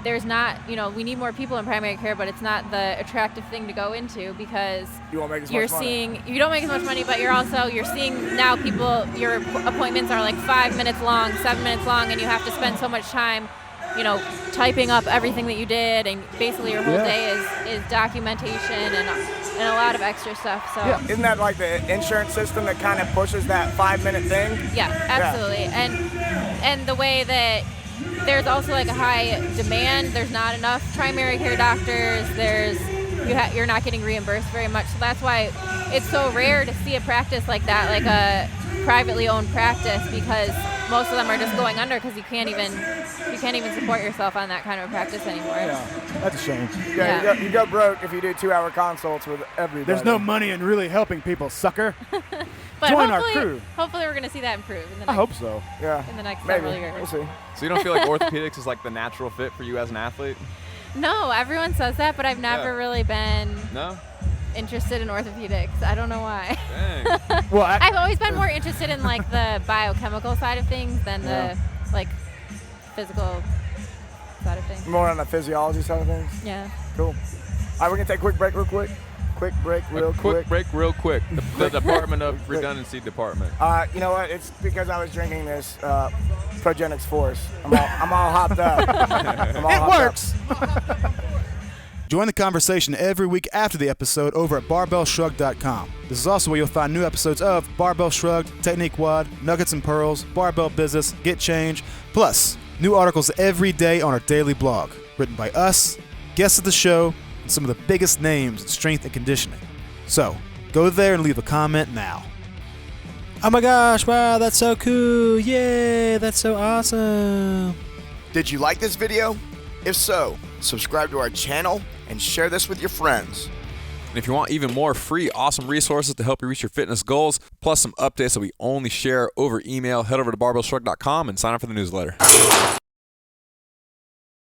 there's not, we need more people in primary care, but it's not the attractive thing to go into because You won't make as you're much money. seeing, you don't make as much money, but you're seeing now people, your appointments are like 5 minutes long, 7 minutes long, and you have to spend so much time typing up everything that you did, and basically your whole day is documentation and a lot of extra stuff. So Isn't that like the insurance system that kind of pushes that 5-minute thing? yeah, absolutely. And the way that there's also like a high demand, there's not enough primary care doctors. You're not getting reimbursed very much, so that's why it's so rare to see a practice like that, like a privately owned practice, because most of them are just going under because you can't even support yourself on that kind of practice anymore. Yeah, that's a shame. Yeah. You go broke if you do 2-hour consults with everybody. There's no money in really helping people, sucker. But Join our crew. Hopefully we're going to see that improve in the I hope so. Yeah. in the next Maybe. several years. We'll see. So you don't feel like orthopedics is like the natural fit for you as an athlete? No, everyone says that, but I've never really been No? interested in orthopedics. I don't know why. Dang. Well, I've always been more interested in like the biochemical side of things than the like physical side of things. More on the physiology side of things. Yeah. Cool. All right, we're going to take a quick break real quick. Quick break real quick. Break real quick. The Department of Redundancy Department. You know what? It's because I was drinking this Progenics Force. I'm all hopped up. it works. Join the conversation every week after the episode over at barbellshrugged.com. This is also where you'll find new episodes of Barbell Shrugged, Technique Wad, Nuggets and Pearls, Barbell Business, Get Change, plus new articles every day on our daily blog, written by us, guests of the show, and some of the biggest names in strength and conditioning. So, go there and leave a comment now. Oh my gosh, wow, that's so cool. Yay, that's so awesome. Did you like this video? If so, subscribe to our channel and share this with your friends. And if you want even more free, awesome resources to help you reach your fitness goals, plus some updates that we only share over email, head over to barbellshrugged.com and sign up for the newsletter.